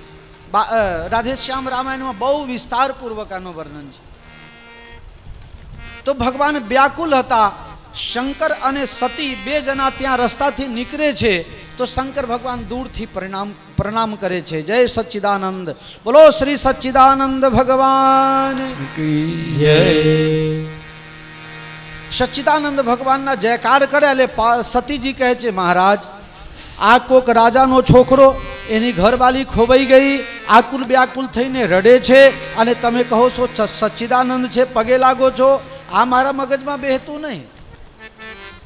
રાધેશ્યામ રામાયણમાં બહુ વિસ્તારપૂર્વક આનું વર્ણન છે. તો ભગવાન વ્યાકુલ હતા. શંકર અને સતી બે જણા ત્યાં રસ્તાથી નીકળે છે તો શંકર ભગવાન દૂરથી પ્રણામ કરે છે. જય સચ્ચિદાનંદ, બોલો શ્રી સચ્ચિદાનંદ ભગવાન જય. સચ્ચિદાનંદ ભગવાનના જયકાર કરે એટલે સતીજી કહે છે, મહારાજ આ કોક રાજાનો છોકરો, એની ઘરવાળી ખોવાઈ ગઈ, આકુલ વ્યાકુલ થઈને રડે છે, અને તમે કહો છો સચ્ચિદાનંદ છે, પગે લાગો છો. આ મારા મગજમાં બેહતું નહીં.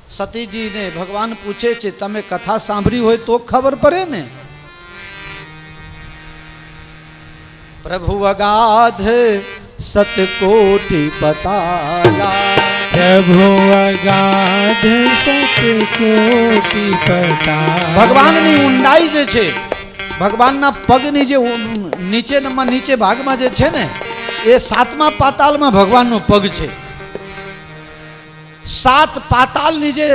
સતીજીને ભગવાન પૂછે છે, તમે કથા સાંભળી હોય તો ખબર પડે ને. પ્રભુ અગાધ સતકોટિ પતાલા, પ્રભુ અગાધ સતકોટિ પતાલા. ભગવાનની ઊંડાઈ જે છે, ભગવાનના પગની જે નીચે ભાગમાં જે છે ને, એ 7મા પાતાલમાં ભગવાનનો પગ છે. 7 પાતાલની જે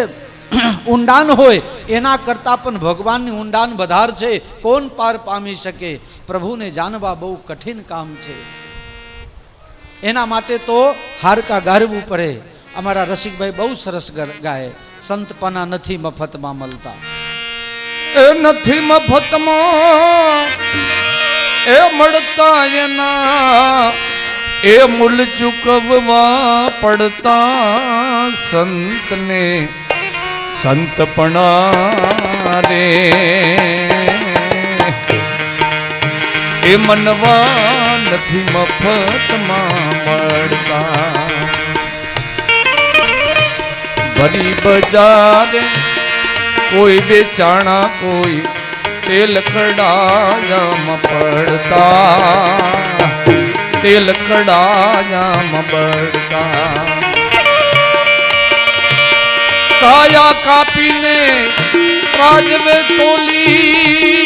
ઊંડાણ હોય એના કરતાં પણ ભગવાનની ઊંડાણ વધાર છે. કોણ પાર પામી શકે? પ્રભુને જાણવા બહુ કઠિન કામ છે. એના માટે તો હારકા ગારવું પડે. અમારા રસિકભાઈ બહુ સરસ ગાય, સંતપના નથી મફતમાં મળતા. એ નથી મફતમાં એ મળતા એના, એ મૂલ ચૂકવવા પડતા સંતને સંતપણા રે. એ મનવા નથી મફતમાં મળતા. ભરી બજારે કોઈ બેચાણા, કોઈ તેલ કડાયામાં પડતા, તેલ કડાયામાં પડતા. કાયા કાપીને રાજવે તોલી,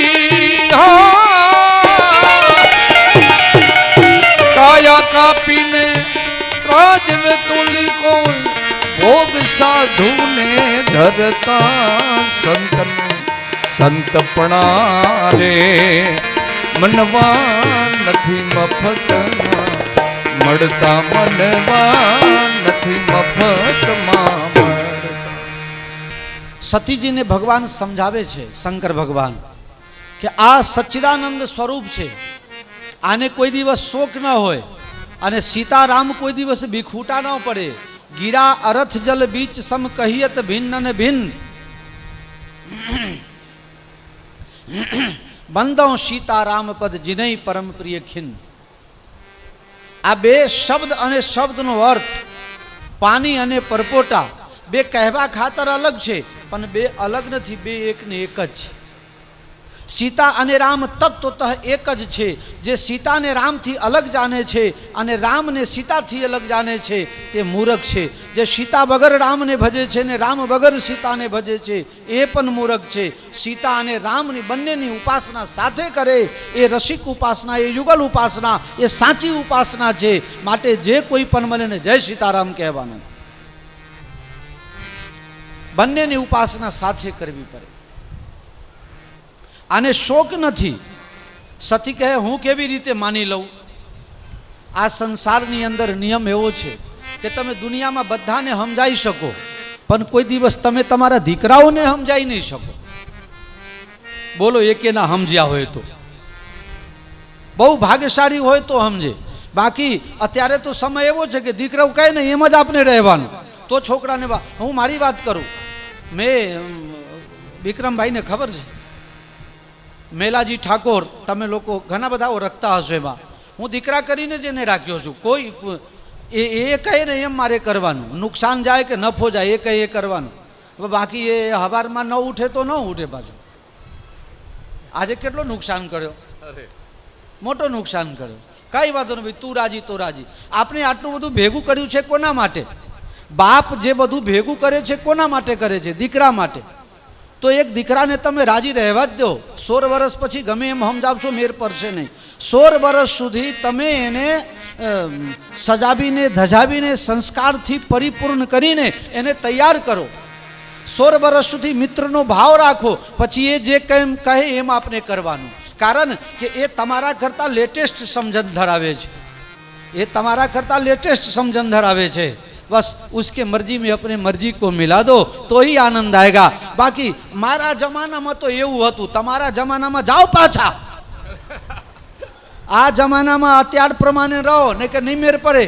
કાયા કાપીને રાજવે તોલી, કોઈ ભોગ સાધુને ધરતા સંતને સંતપણા રે. મનવા નથી મફતમાં મળતા, મનવા નથી મફતમાં મળતા. સતીજીને ભગવાન સમજાવે છે, શંકર ભગવાન, કે આ સચ્ચિદાનંદ સ્વરૂપ છે, આને કોઈ દિવસ શોક ન હોય, અને સીતારામ કોઈ દિવસ ભીખૂટા ન પડે. ગીરા અરથ જલ બીચ સમ કહિયત ભિન્ન ને ભિન્ન, બંદો સીતારામ પદ જીનઈ પરમ પ્રિય ખિન. આ બે શબ્દ અને શબ્દનો અર્થ, પાણી અને પરપોટા, બે કહેવા ખાતર અલગ છે, પણ બે અલગ નથી, બે એક ને એક જ છે. સીતા અને રામ તત્વતઃ એક જ છે. જે સીતાને રામથી અલગ જાણે છે અને રામને સીતાથી અલગ જાણે છે તે મૂરખ છે. જે સીતા વગર રામને ભજે છે ને રામ વગર સીતાને ભજે છે એ પણ મૂરખ છે. સીતા અને રામની બંનેની ઉપાસના સાથે કરે એ રસિક ઉપાસના, એ યુગલ ઉપાસના, એ સાચી ઉપાસના છે. માટે જે કોઈ પણ મને જય સીતારામ કહેવાનું. બંનેની ઉપાસના સાથે કરવી પડે. આને શોક નથી. સતી કહે હું કેવી રીતે માની લઉં? આ સંસારની અંદર નિયમ એવો છે કે તમે દુનિયામાં બધાને સમજાઈ શકો પણ કોઈ દિવસ તમે તમારા દીકરાઓને સમજાઈ નહીં શકો. બોલો એકે ના સમજ્યા હોય તો. બહુ ભાગ્યશાળી હોય તો સમજે. બાકી અત્યારે તો સમય એવો છે કે દીકરાઓ કહે ને એમ જ આપણે રહેવાનું. તો છોકરાને હું મારી વાત કરું. મેં વિક્રમભાઈને ખબર છે, મેલાજી ઠાકોર, તમે લોકો ઘણા બધા ઓળખતા હશો. એમાં હું દીકરા કરીને જ એને રાખ્યો છું. કોઈ એ કહે ને એમ મારે કરવાનું. નુકસાન જાય કે નફો જાય એ કહે એ કરવાનું. બાકી એ હવારમાં ન ઉઠે તો ન ઉઠે પાછું. આજે કેટલો નુકસાન કર્યો, મોટો નુકસાન કર્યો. કઈ વાંધો નહીં ભાઈ, તું રાજી તો રાજી. આપણે આટલું બધું ભેગું કર્યું છે કોના માટે? બાપ જે બધું ભેગું કરે છે કોના માટે કરે છે? દીકરા માટે. તો એક દીકરાને તમે રાજી રહેવા જ દો. 16 વર્ષ પછી ગમે એમ સમજાવશો મેર પડશે નહીં. 16 વર્ષ સુધી તમે એને સજાવીને ધજાવીને સંસ્કારથી પરિપૂર્ણ કરીને એને તૈયાર કરો. 16 વર્ષ સુધી મિત્રનો ભાવ રાખો. પછી એ જે કેમ કહે એમ આપણે કરવાનું. કારણ કે એ તમારા કરતાં લેટેસ્ટ સમજણ ધરાવે છે. એ તમારા કરતાં લેટેસ્ટ સમજણ ધરાવે છે. बस उसके मर्जी में अपने मर्जी को मिला दो तो ही आनंद आएगा. बाकी मारा जमाना में तो एवं हतुं, तमारा जमाना में जाओ पाछा. आ जमाना में अत्यार प्रमाणे रहो ने के नहीं मेर पड़े.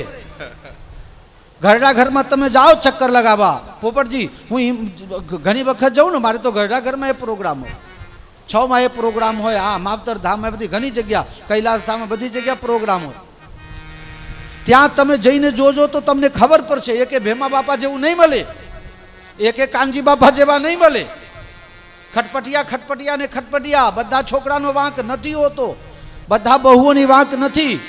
घरડા ઘરમાં તમે જાઓ ચક્કર લગાવવા. પોપટજી હું ઘણી વખત જાઉં ને, મારે તો ઘરડા ઘરમાં એ પ્રોગ્રામ હોય, 6 માં એ પ્રોગ્રામ હોય. હા, માવતર ધામ એ બધી ઘણી જગ્યા, કૈલાસ ધામ બધી જગ્યા પ્રોગ્રામ હોય. ત્યાં તમે જઈને જોજો તો તમને ખબર પડશે. એકે ભેમા બાપા જેવું નહીં મળે, એકે કાનજી બાપા જેવા નહીં મળે. ખટપટિયા ને ખટપટિયા બધા છોકરાનો વાંક નથી હોતો, બધા બહુઓની વાંક નથી.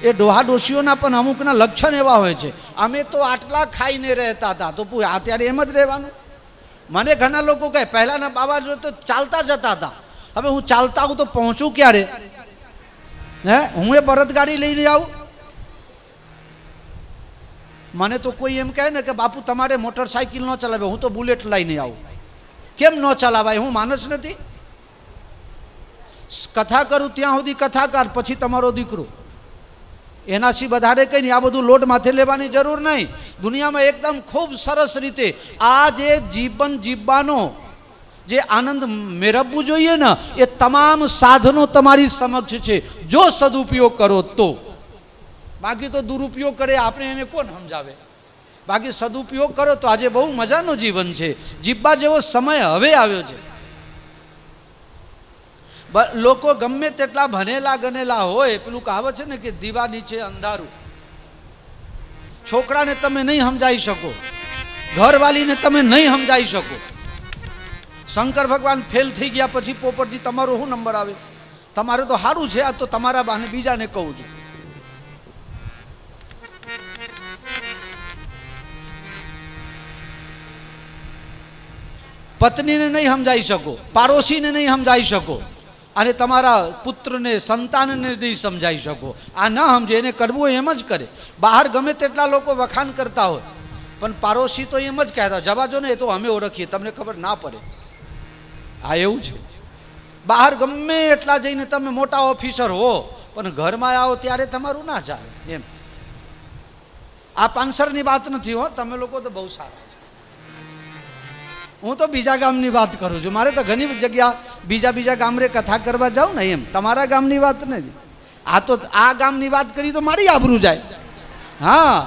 એ ડોહા ડોશીઓના પણ અમુકના લક્ષણ એવા હોય છે. અમે તો આટલા ખાઈને રહેતા હતા તો અત્યારે એમ જ રહેવાનું. મને ઘણા લોકો કહે પહેલાના બાબા જો તો ચાલતા જતા હતા. હવે હું ચાલતા હું તો પહોંચું ક્યારે? હે, હું એ બળદગાડી લઈને આવું? મને તો કોઈ એમ કહે ને કે બાપુ તમારે મોટરસાઇકલ ન ચલાવે, હું તો બુલેટ લઈને આવું. કેમ ન ચલાવાય? હું માણસ નથી? કથા કરું ત્યાં સુધી કથાકાર, પછી તમારો દીકરો. એનાથી વધારે કંઈ નહીં. આ બધું લોડ માથે લેવાની જરૂર નહીં. દુનિયામાં એકદમ ખૂબ સરસ રીતે આ જે જીવન જીવવાનો જે આનંદ મેળવવું જોઈએ ને, એ તમામ સાધનો તમારી સમક્ષ છે જો સદુપયોગ કરો તો. બાકી તો દુરુપયોગ કરે આપણે એને કોણ સમજાવે? બાકી સદુપયોગ કરો તો આજે બહુ મજાનું જીવન છે. જીવવા જેવો સમય હવે આવ્યો છે. લોકો ગમે તેટલા ભણેલા ગણેલા હોય, પેલું કહાવત છે ને કે દીવા નીચે અંધારું. છોકરાને તમે નહીં સમજાઈ શકો, ઘરવાલીને તમે નહીં સમજાઈ શકો. શંકર ભગવાન ફેલ થઈ ગયા પછી પોપટજી તમારો શું નંબર આવે? તમારે તો સારું છે. આ તો તમારા બાને બીજાને કહું છું. પત્નીને નહીં સમજાઈ શકો, પાડોશીને નહીં સમજાઈ શકો, અને તમારા પુત્રને સંતાનને નહીં સમજાઈ શકો. આ ન સમજે એને કરવું એમ જ કરે. બહાર ગમે તેટલા લોકો વખાણ કરતા હોય પણ પાડોશી તો એમ જ કહેતા જવા જો ને, એ તો અમે ઓળખીએ, તમને ખબર ના પડે. આ એવું છે. બહાર ગમે એટલા જઈને તમે મોટા ઓફિસર હો પણ ઘરમાં આવો ત્યારે તમારું ના ચાલે એમ. આ પાનસરની વાત નથી હો, તમે લોકો તો બહુ સારા. હું તો બીજા ગામની વાત કરું છું. મારે તો ઘણી જગ્યા બીજા ગામરે કથા કરવા જાઉં ને એમ. તમારા ગામની વાત નથી. આ તો આ ગામની વાત કરી તો મારી આબરૂ જાય. હા,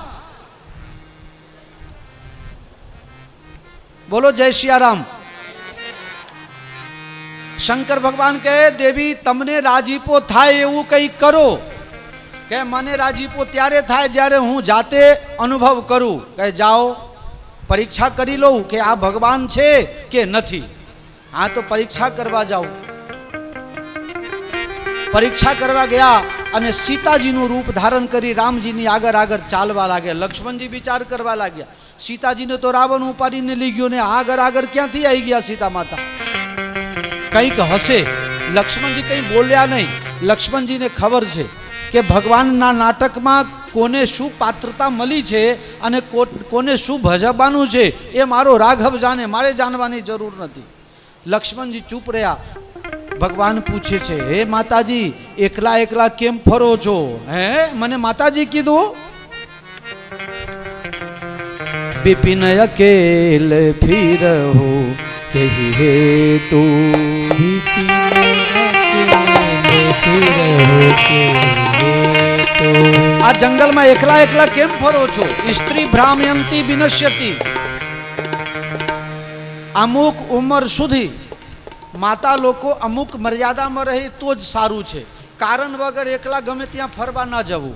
બોલો જય સિયારામ. શંકર ભગવાન કહે દેવી તમને રાજીપો થાય એવું કંઈ કરો. કે મને રાજીપો ત્યારે થાય જ્યારે હું જાતે અનુભવ કરું. કે જાઓ પરીક્ષા કરી લઉં કે આ ભગવાન છે કે નથી. હા, તો પરીક્ષા કરવા જાઓ. પરીક્ષા કરવા ગયા અને સીતાજીનું રૂપ ધારણ કરી રામજીની આગળ આગળ ચાલવા લાગ્યા. લક્ષ્મણજી વિચાર કરવા લાગ્યા, સીતાજીને તો રાવણ ઉપાડીને લઈ ગયો ને આગળ આગળ ક્યાંથી આવી ગયા સીતા માતા? કંઈક હશે. લક્ષ્મણજી કંઈ બોલ્યા નહીં. લક્ષ્મણજીને ખબર છે કે ભગવાનના નાટકમાં કોને શું પાત્રતા મળી છે અને કોને શું ભજવવાનું છે એ મારો રાઘવ જાણે, મારે જાણવાની જરૂર નથી. લક્ષ્મણજી ચૂપ રહ્યા. ભગવાન પૂછે છે, હે માતાજી એકલા એકલા કેમ ફરો છો? હે, મને માતાજી કીધું? बिपिन अकेल फिरहु कही हेतु आ जंगल में एकला एकला केम फरो छो? स्त्री भ्रामयंती विनश्यति. अमुक उम्र सुधी माता लोको अमुक मर्यादा में रहे तो ज सारू छे. कारण वगर एकला गमे त्यां फरवा न जवुं.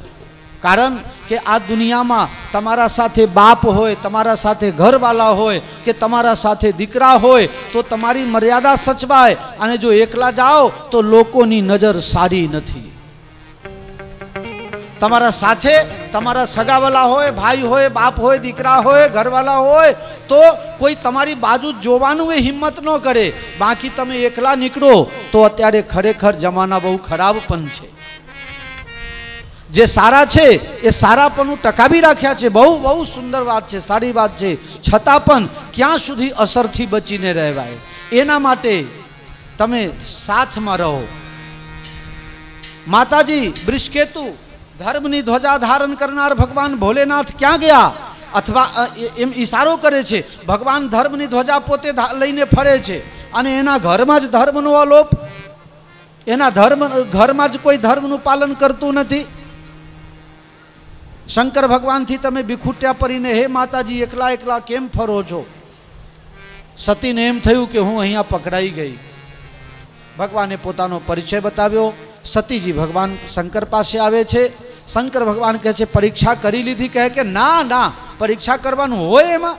कारण के आ दुनिया में तमारा साथे बाप होय, तमारा साथे घरवाला होय के तमारा साथे दीकरा होय तो तमारी मर्यादा सचवाय. अने जो एकला जाओ तो लोकोनी नजर सारी नथी. तमारा साथे तमारा सगावाला होय, भाई होय, बाप होय, दीकरा होय, घरवाला होय तो कोई तमारी बाजू जोवानुं ए हिम्मत न करे. बाकी तमे एकला निकळो तो अत्यारे खरेखर जमाना बहु खराबपण छे. जे सारा छे ए सारापणुं टकावी राख्या छे. बहु बहु सुंदर बात छे, सारी बात छे. छतां पण क्यां सुधी असरथी बचीने रहेवाय एना माटे तमे साथमां रहो. माताजी वृषकेतु धर्मनी ध्वजा धारण करनार भगवान भोलेनाथ क्यां गया? अथवा एम इशारो करे छे. भगवान धर्मनी ध्वजा पोते लईने फरे छे अने एना घरमां ज धर्मनो अलोप, एना धर्म घरमां ज कोई धर्मनुं पालन करतुं नथी. शंकर भगवान थी तमे बिखूट्या परीने हे माताजी एकला एकला केम फरो छो? सती ने एम थयुं के हूँ अहींया पकड़ाई गई. भगवाने पोतानो परिचय बताव्यो. सतीजी भगवान शंकर पासे आवे छे. शंकर भगवान कहे छे परीक्षा करी लीधी? कहे के ना ना, परीक्षा करवानुं होय एमां?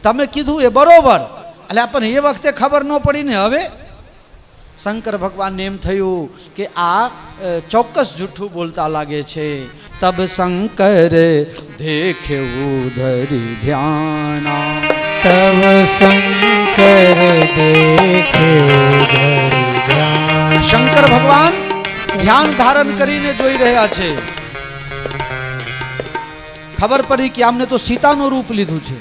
तमे कीधुं ए बरोबर, એટલે પણ એ વખતે ખબર ન પડી ને હવે. शंकर भगवान ने एम थयुं के आ चौक्कस जूठू बोलता लागे छे. तब शंकर देखे धरी ध्याना, तब शंकर देखे धरी ध्याना. शंकर भगवान ध्यान धारण करीने जोई रह्या छे. खबर पड़ी कि आमने तो सीतानु रूप लीधुं छे.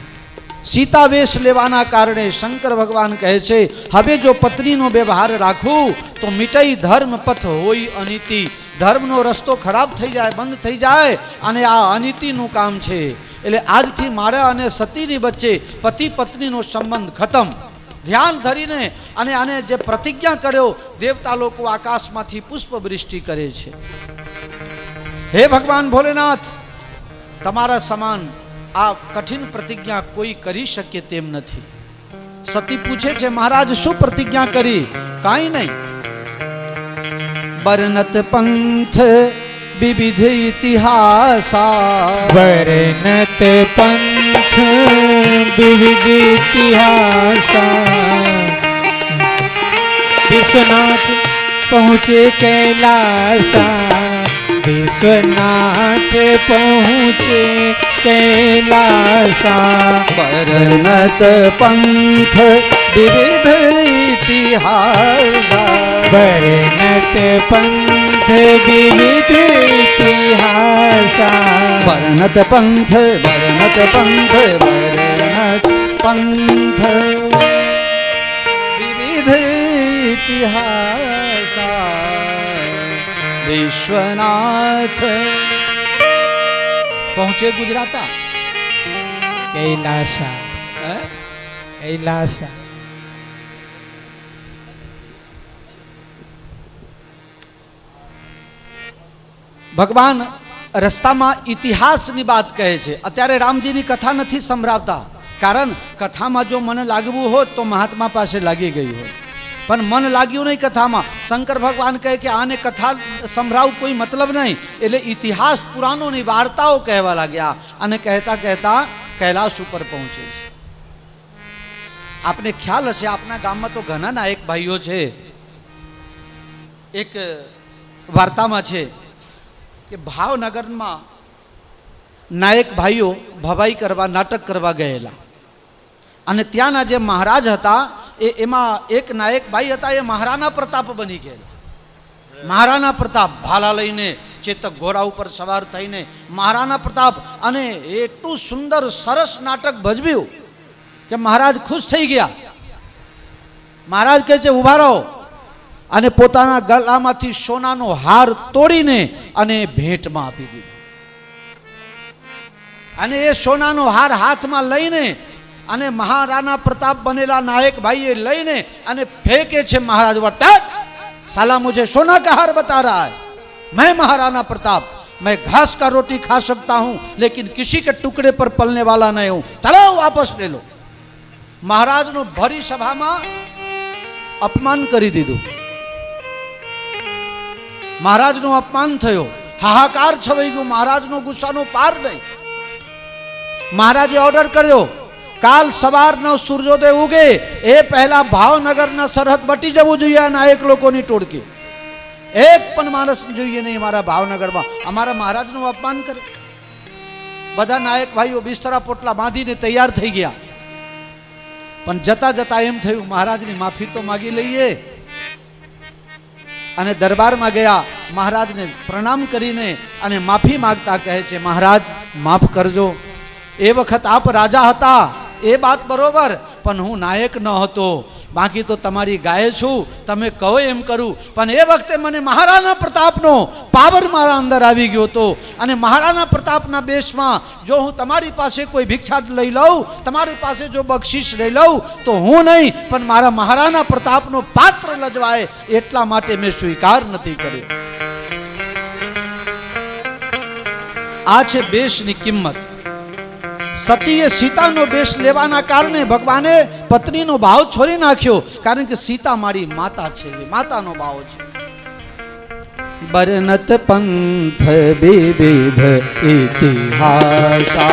सीता वेश लेवाना कारणे शंकर भगवान कहे छे हवे जो पत्नीनो व्यवहार राखूं तो मिटाई धर्म पथ होई अनीति. धर्मनो रस्तो खराब थई जाए, बंद थई जाए अने आ अनीतिनुं काम छे. एटले आजथी मारा अने सतीनी वच्चे पति पत्नीनो संबंध खत्म. ध्यान धरीने अने आने जे प्रतिज्ञा कर्यो देवता लोको आकाशमांथी पुष्पवृष्टि करे छे. हे भगवान भोलेनाथ, तमारा समान आ कठिन प्रतिज्ञा कोई करी शके तेम नथी. सती पूछे छे महाराज शू प्रतिज्ञा करी? काई नहीं. बरनत पंथ विविध इतिहासा, वर्णत पंथ विविध इतिहासा. विश्वनाथ पहुँचे कैलासा, विश्वनाथ पहुँचे कैलासा. वर्णत पंथ विविध इतिहासा, वर्णत पंथ विविध इतिहासा. वर्णत पंथ, वर्णत पंथ, वर्णत पंथ विविध इतिहासा. विश्वनाथ पहुंचे गुजराता कैलासा, कैलासा. भगवान रस्तामां इतिहासनी बात कहे छे. अत्यारे रामजीनी कथा नथी संभळावता, कारण कथामां जो मन लागवुं होत तो महात्मा पासे लागी गई होत, पण मन लाग्યું नहीं कथामां. शंकर भगवान कहे कि आने कथा संभळावવું कोई मतलब नहीं, એટલે इतिहास पुराणोनी वार्ताओं कहेवा लाग्या અને કહેતા કહેતા कैलाश ઉપર पहुंचे छे. आपने ख्याल हशे आपना गाममां तो घणा नायक भाईओ छे. एक વાર્તામાં છે કે ભાવનગરમાં નાયક ભાઈઓ ભવાઈ કરવા નાટક કરવા ગયેલા અને ત્યાંના જે મહારાજ હતા એમાં એક નાયક ભાઈ હતા એ મહારાણા પ્રતાપ બની ગયેલા. મહારાણા પ્રતાપ ભાલા લઈને ચેતક ઘોડા ઉપર સવાર થઈને મહારાણા પ્રતાપ અને એટલું સુંદર સરસ નાટક ભજવ્યું કે મહારાજ ખુશ થઈ ગયા. મહારાજ કહે છે ઊભા રહો અને પોતાના ગળામાંથી સોનાનો હાર તોડીને અને ભેટમાં આપી દીધો. અને એ સોનાનો હાર હાથમાં લઈને અને મહારાણા પ્રતાપ બનેલા નાયક ભાઈએ લઈને અને ફેંકે છે મહારાજ પર. साला मुझे सोना का हार बता रहा है, मैं महाराणा प्रताप, मैं घास का रोटी खा सकता हूं लेकिन किसी के टुकड़े पर पलने वाला नहीं हूं, चलो वापस ले लो. महाराज नो भरी सभा में अपमान करी दीधुं. महाराज नो अपमान थयो, हाहाकार छवाई गयो. महाराज नो गुस्सा नो पार नहीं. महाराजे ऑर्डर कर्यो काल सवार न सूर्योदय उगे ए पहला भावनगर न सरहद बटी जवू जोईए. नायक लोकोनी टोळकी एक पण माणस जोईए नहीं मारा भावनगर में. अमारा महाराज नु अपमान करे. बधा नायक भाईओ बिस्तरा पोटला बांधीने तैयार थई गया. पण जता जता एम थयुं महाराज नी माफी तो मांगी लईए. अने दरबार में गया. महाराज ने प्रणाम करीने अने माफी मांगता कहे छे महाराज माफ करजो. ए वखत आप राजा हता ए बात बरोबर, पण हूँ नायक न हतो. बाकी तो तमारी गाय छू, तमे कहो एम करूँ. पण ए वखते मने महाराणा प्रतापनो पावर मारा अंदर आवी गयो तो. अने महाराणा प्रतापना बेशमां जो हूँ तमारी पासे कोई भिक्षा लई लऊं, तमारी पासे जो बक्षीस लई लऊं तो हूँ नहीं पण मारा महाराणा प्रतापनो पात्र लजवाय एटला माटे मैं स्वीकार नथी कर्यो. आ छे बेशनी किंमत. सतीए सीतानो बेश लेवाना कारणे भगवाने पत्नीनो भाव छोड़ी नाख्यो, कारण के सीता मारी माता छे, मातानो भाव छे. बरनत पंथ विविध इतिहासा,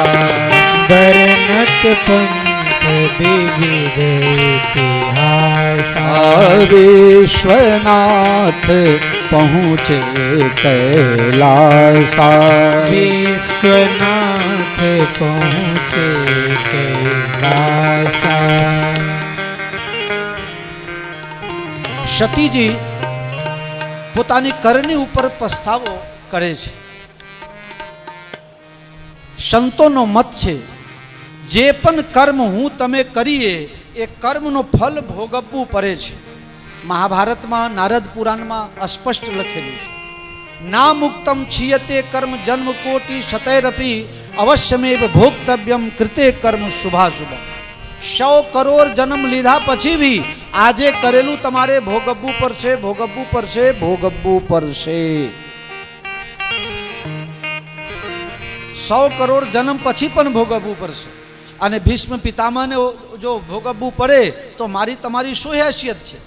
बरनत पंथ विविध इतिहासा, विश्वनाथ पहुँचे कैलासा, विश्वनाथ पहुँचे कैलासा. सतीजी પોતાની કરની ઉપર પસ્તાવો કરે છે. સંતોનો મત છે જે પણ કર્મ હું તમે કરીએ એ કર્મનો ફલ ભોગવવું પડે છે. મહાભારતમાં નારદ પુરાણમાં સ્પષ્ટ લખેલું છે ના મુક્તમ છીયતે કર્મ જન્મ કોટી શતૈરપી અવશ્યમેવ ભોક્તવ્યમ કૃતે કર્મ શુભાશુભમ. 100 કરોડ જન્મ લીધા પછી भी આજે કરેલું તમારે ભોગવવું પડશે, ભોગવવું પડશે, ભોગવવું પડશે. 100 કરોડ જન્મ પછી પણ ભોગવવું પડશે. અને ભીષ્મ પિતામહને જો ભોગવવું પડે તો મારી તમારી શું હેસિયત છે?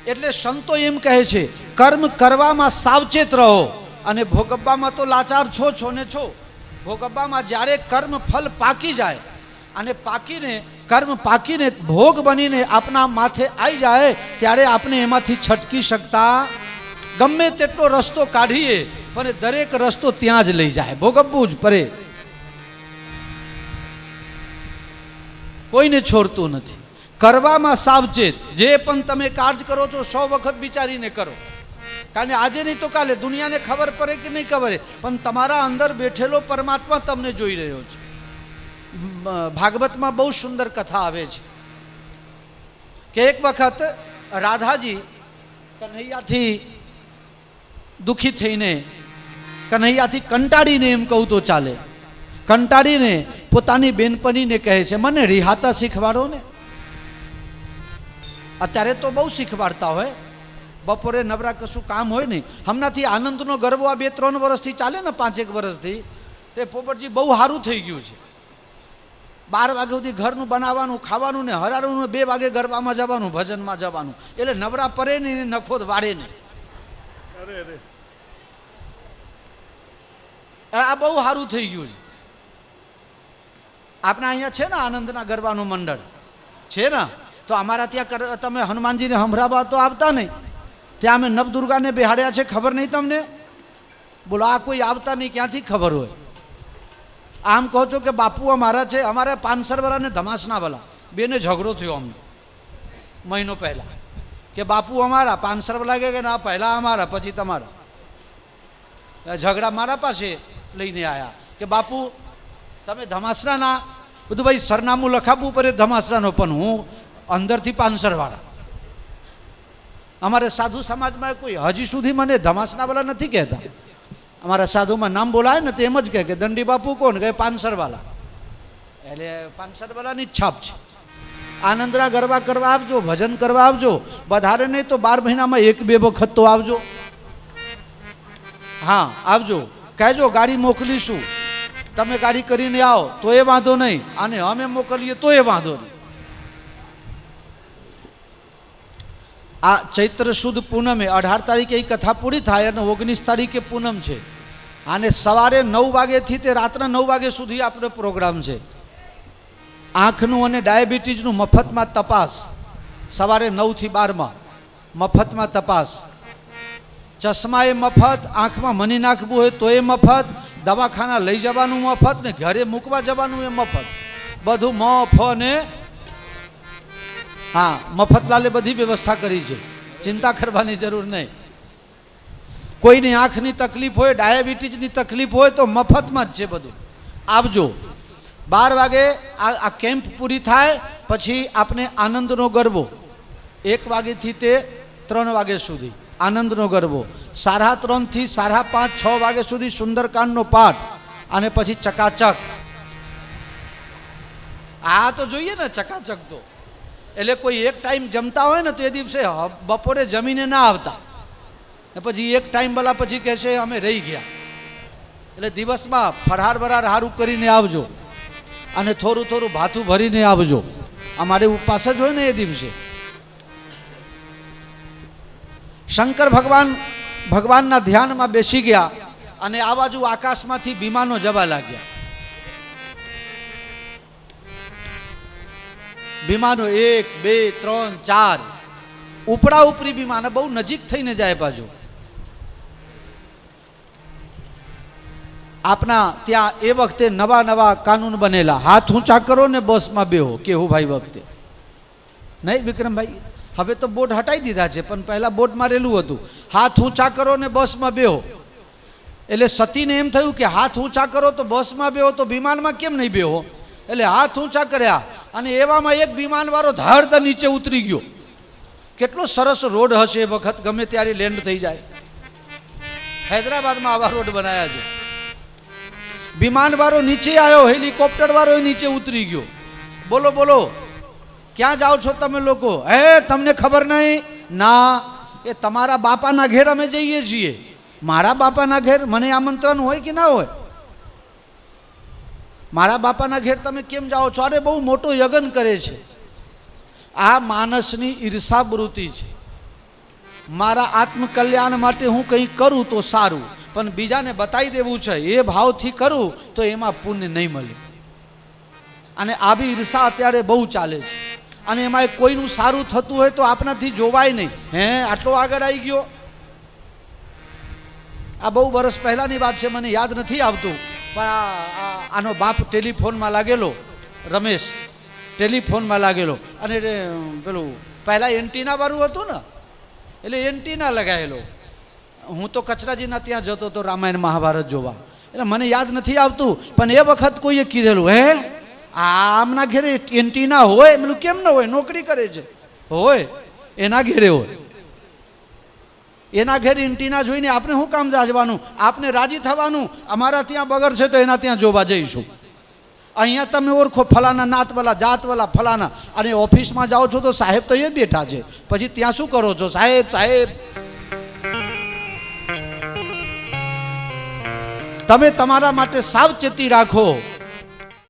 એટલે સંતો એમ કહે છે કર્મ કરવામાં સાવચેત રહો અને ભોગવવામાં તો લાચાર છો ને છો. ભોગવવામાં જ્યારે કર્મ ફલ પાકી જાય અને પાકીને કર્મ પાકીને ભોગ બનીને આપના માથે આવી જાય ત્યારે આપણે એમાંથી છટકી શકતા ગમે તેટલો રસ્તો કાઢીએ પણ દરેક રસ્તો ત્યાં જ લઈ જાય, ભોગવવું જ પડે. કોઈને છોડતું નથી. કરવામાં સાવચેત. જે પણ તમે કાર્ય કરો છો 100 વખત વિચારીને કરો, કારણ આજે નહીં તો કાલે દુનિયાને ખબર પડે કે નહીં ખબર પણ તમારા અંદર બેઠેલો પરમાત્મા તમને જોઈ રહ્યો છે. ભાગવતમાં બહુ સુંદર કથા આવે છે કે એક વખત રાધાજી કન્હૈયાથી દુખી થઈને, કન્હૈયાથી કંટાળીને એમ કહું તો ચાલે, કંટાળીને પોતાની બેનપણીને કહે છે મને રિહાતા શીખવાડો ને. અત્યારે તો બહુ શીખવાડતા હોય, બપોરે નવરા કશું કામ હોય નહીં. હમણાંથી આનંદનો ગરબો આ 2-3 વર્ષથી ચાલે ને, 5-1 વર્ષથી, તે પોપટજી બહુ સારું થઈ ગયું છે. 12 વાગ્યા સુધી ઘરનું બનાવવાનું, ખાવાનું ને હરારું, 2 વાગે ગરબામાં જવાનું, ભજનમાં જવાનું, એટલે નવરા પરે નહીં, નખોદ વાળે નહીં. આ બહુ સારું થઈ ગયું છે. આપણા અહીંયા છે ને આનંદના ગરબાનું મંડળ છે ને, તો અમારા ત્યાં તમે હનુમાનજીને સંભળાવવા તો આવતા નહીં, ત્યાં અમે નવદુર્ગાને બેહાડ્યા છે, ખબર નહીં તમને? બોલો આ કોઈ આવતા નહીં, ક્યાંથી ખબર હોય? આમ કહો છો કે બાપુ અમારા છે, અમારા પાનસરવાળા ને ધમાસનાવાળા બેને ઝઘડો થયો અમને મહિનો પહેલાં કે બાપુ અમારા, પાનસરવાળા કે ના પહેલાં અમારા પછી તમારા. ઝઘડા મારા પાસે લઈને આવ્યા કે બાપુ તમે ધમાસરાના બધું ભાઈ સરનામું લખાવવું પડે ધમાસરાનો, પણ હું અંદરથી પાનસરવાળા. અમારે સાધુ સમાજમાં કોઈ હજી સુધી મને ધમાસનાવાળા નથી કહેતા. અમારા સાધુમાં નામ બોલાય ને તો એમ જ કહે કે દંડી બાપુ કોણ? કહે પાનસરવાળા. એટલે પાનસરવાળાની જ છાપ છે. આનંદના ગરબા કરવા આવજો, ભજન કરવા આવજો, વધારે નહીં તો 12 મહિનામાં 1-2 વખત તો આવજો. હા આવજો, કહેજો ગાડી મોકલીશું, તમે ગાડી કરીને આવો તો એ વાંધો નહીં, અને અમે મોકલીએ તો એ વાંધો નહીં. આ ચૈત્ર સુદ પૂનમે 18 તારીખે એ કથા પૂરી થાય અને 19 તારીખે પૂનમ છે. અને સવારે 9 વાગ્યાથી તે રાત્રે 9 વાગ્યા સુધી આપણો પ્રોગ્રામ છે. આંખનું અને ડાયાબિટીસનું મફતમાં તપાસ, સવારે 9 થી 12 મફતમાં તપાસ. ચશ્મા એ મફત, આંખમાં મની નાખવું હોય તો એ મફત, દવાખાના લઈ જવાનું મફત ને ઘરે મૂકવા જવાનું એ મફત, બધું ને હા મફતલાલે બધી વ્યવસ્થા કરી છે, ચિંતા કરવાની જરૂર નહીં. કોઈની આંખની તકલીફ હોય, ડાયાબિટીસની તકલીફ હોય તો મફતમાં જ છે બધું. આવજો. 12 વાગે આ કેમ્પ પૂરી થાય પછી આપણે આનંદનો ગરબો 1 વાગ્યાથી તે 3 વાગ્યા સુધી આનંદનો ગરબો, 3:30 થી 5:30 6 વાગ્યા સુધી સુંદરકાંડનો પાઠ, અને પછી ચકાચક. આ તો જોઈએ ને ચકાચક તો. એટલે કોઈ એક ટાઈમ જમતા હોય ને તો એ દિવસે બપોરે જમીને ના આવતા, પછી એક ટાઈમ વાળા પછી કહેશે અમે રહી ગયા. એટલે દિવસમાં ફરાર બરાર સારું કરીને આવજો, અને થોડું થોડું ભાથું ભરીને આવજો. અમારે ઉપવાસ જ હોય ને એ દિવસે. શંકર ભગવાનના ધ્યાનમાં બેસી ગયા અને આ બાજુ આકાશમાંથી વિમાનો જવા લાગ્યા. વિમાનો 1 2 3 4 ઉપરા ઉપરી વિમાનો બહુ નજીક થઈને જાય. બાજુ આપના ત્યાં એ વખતે નવા નવા કાનૂન બનેલા, હાથ ઊંચા કરો ને બસમાં બેહો, કેવું ભાઈ વખતે નહીં વિક્રમભાઈ? હવે તો બોર્ડ હટાવી દીધા છે, પણ પહેલાં બોર્ડમાં રહેલું હતું હાથ ઊંચા કરો ને બસમાં બેહો. એટલે સતીને એમ થયું કે હાથ ઊંચા કરો તો બસમાં બેહો, તો વિમાનમાં કેમ નહીં બેહો? એટલે હાથ ઊંચા કર્યા, અને એવામાં એક વિમાનવાળો ધડ નીચે ઉતરી ગયો. કેટલો સરસ રોડ હશે એ વખત, ગમે ત્યારે લેન્ડ થઈ જાય. હૈદરાબાદમાં આવા રોડ બનાવ્યા છે. વિમાનવાળો નીચે આવ્યો, હેલિકોપ્ટરવાળો નીચે ઉતરી ગયો. બોલો બોલો, ક્યાં જાઓ છો તમે લોકો? હે તમને ખબર નહીં? ના, એ તમારા બાપાના ઘેર અમે જઈએ છીએ. મારા બાપાના ઘેર મને આમંત્રણ હોય કે ના હોય? મારા બાપાના ઘેર તમે કેમ જાઓ છો? અરે બહુ મોટો યજ્ઞ કરે છે. આ માણસની ઈર્ષાવૃત્તિ છે. મારા આત્મકલ્યાણ માટે હું કંઈ કરું તો સારું, પણ બીજાને બતાવી દેવું છે એ ભાવથી કરું તો એમાં પુણ્ય નહીં મળે. અને આવી ઈર્ષા અત્યારે બહુ ચાલે છે. અને એમાં કોઈનું સારું થતું હોય તો આપણાથી જોવાય નહીં. હે આટલો આગળ આવી ગયો. આ બહુ વર્ષ પહેલાંની વાત છે, મને યાદ નથી આવતું, પણ આનો બાપ ટેલિફોનમાં લાગેલો, રમેશ ટેલિફોનમાં લાગેલો, અને પેલું પહેલાં એન્ટીના વાળું હતું ને, એટલે એન્ટીના લગાવેલો. હું તો કચરાજીના ત્યાં જતો હતો રામાયણ મહાભારત જોવા, એટલે મને યાદ નથી આવતું, પણ એ વખત કોઈએ કીધેલું હે આમના ઘેરે એન્ટીના હોય? એમનું કેમ ન હોય? નોકરી કરે છે. હોય, એના ઘેરે હોય. એના ઘેર એન્ટીના જોઈને આપણે શું કામ જાજવાનું? આપણે રાજી થવાનું, અમારા ત્યાં બગર છે તો એના ત્યાં જોવા જઈશું. અહીંયા તમે ઓળખો ફલાના નાતવાલા, જાતવાલા ફલાના, અને ઓફિસમાં જાઓ છો તો સાહેબ તો એ બેઠા છે, પછી ત્યાં શું કરો છો? સાહેબ સાહેબ. તમે તમારા માટે સાવચેતી રાખો.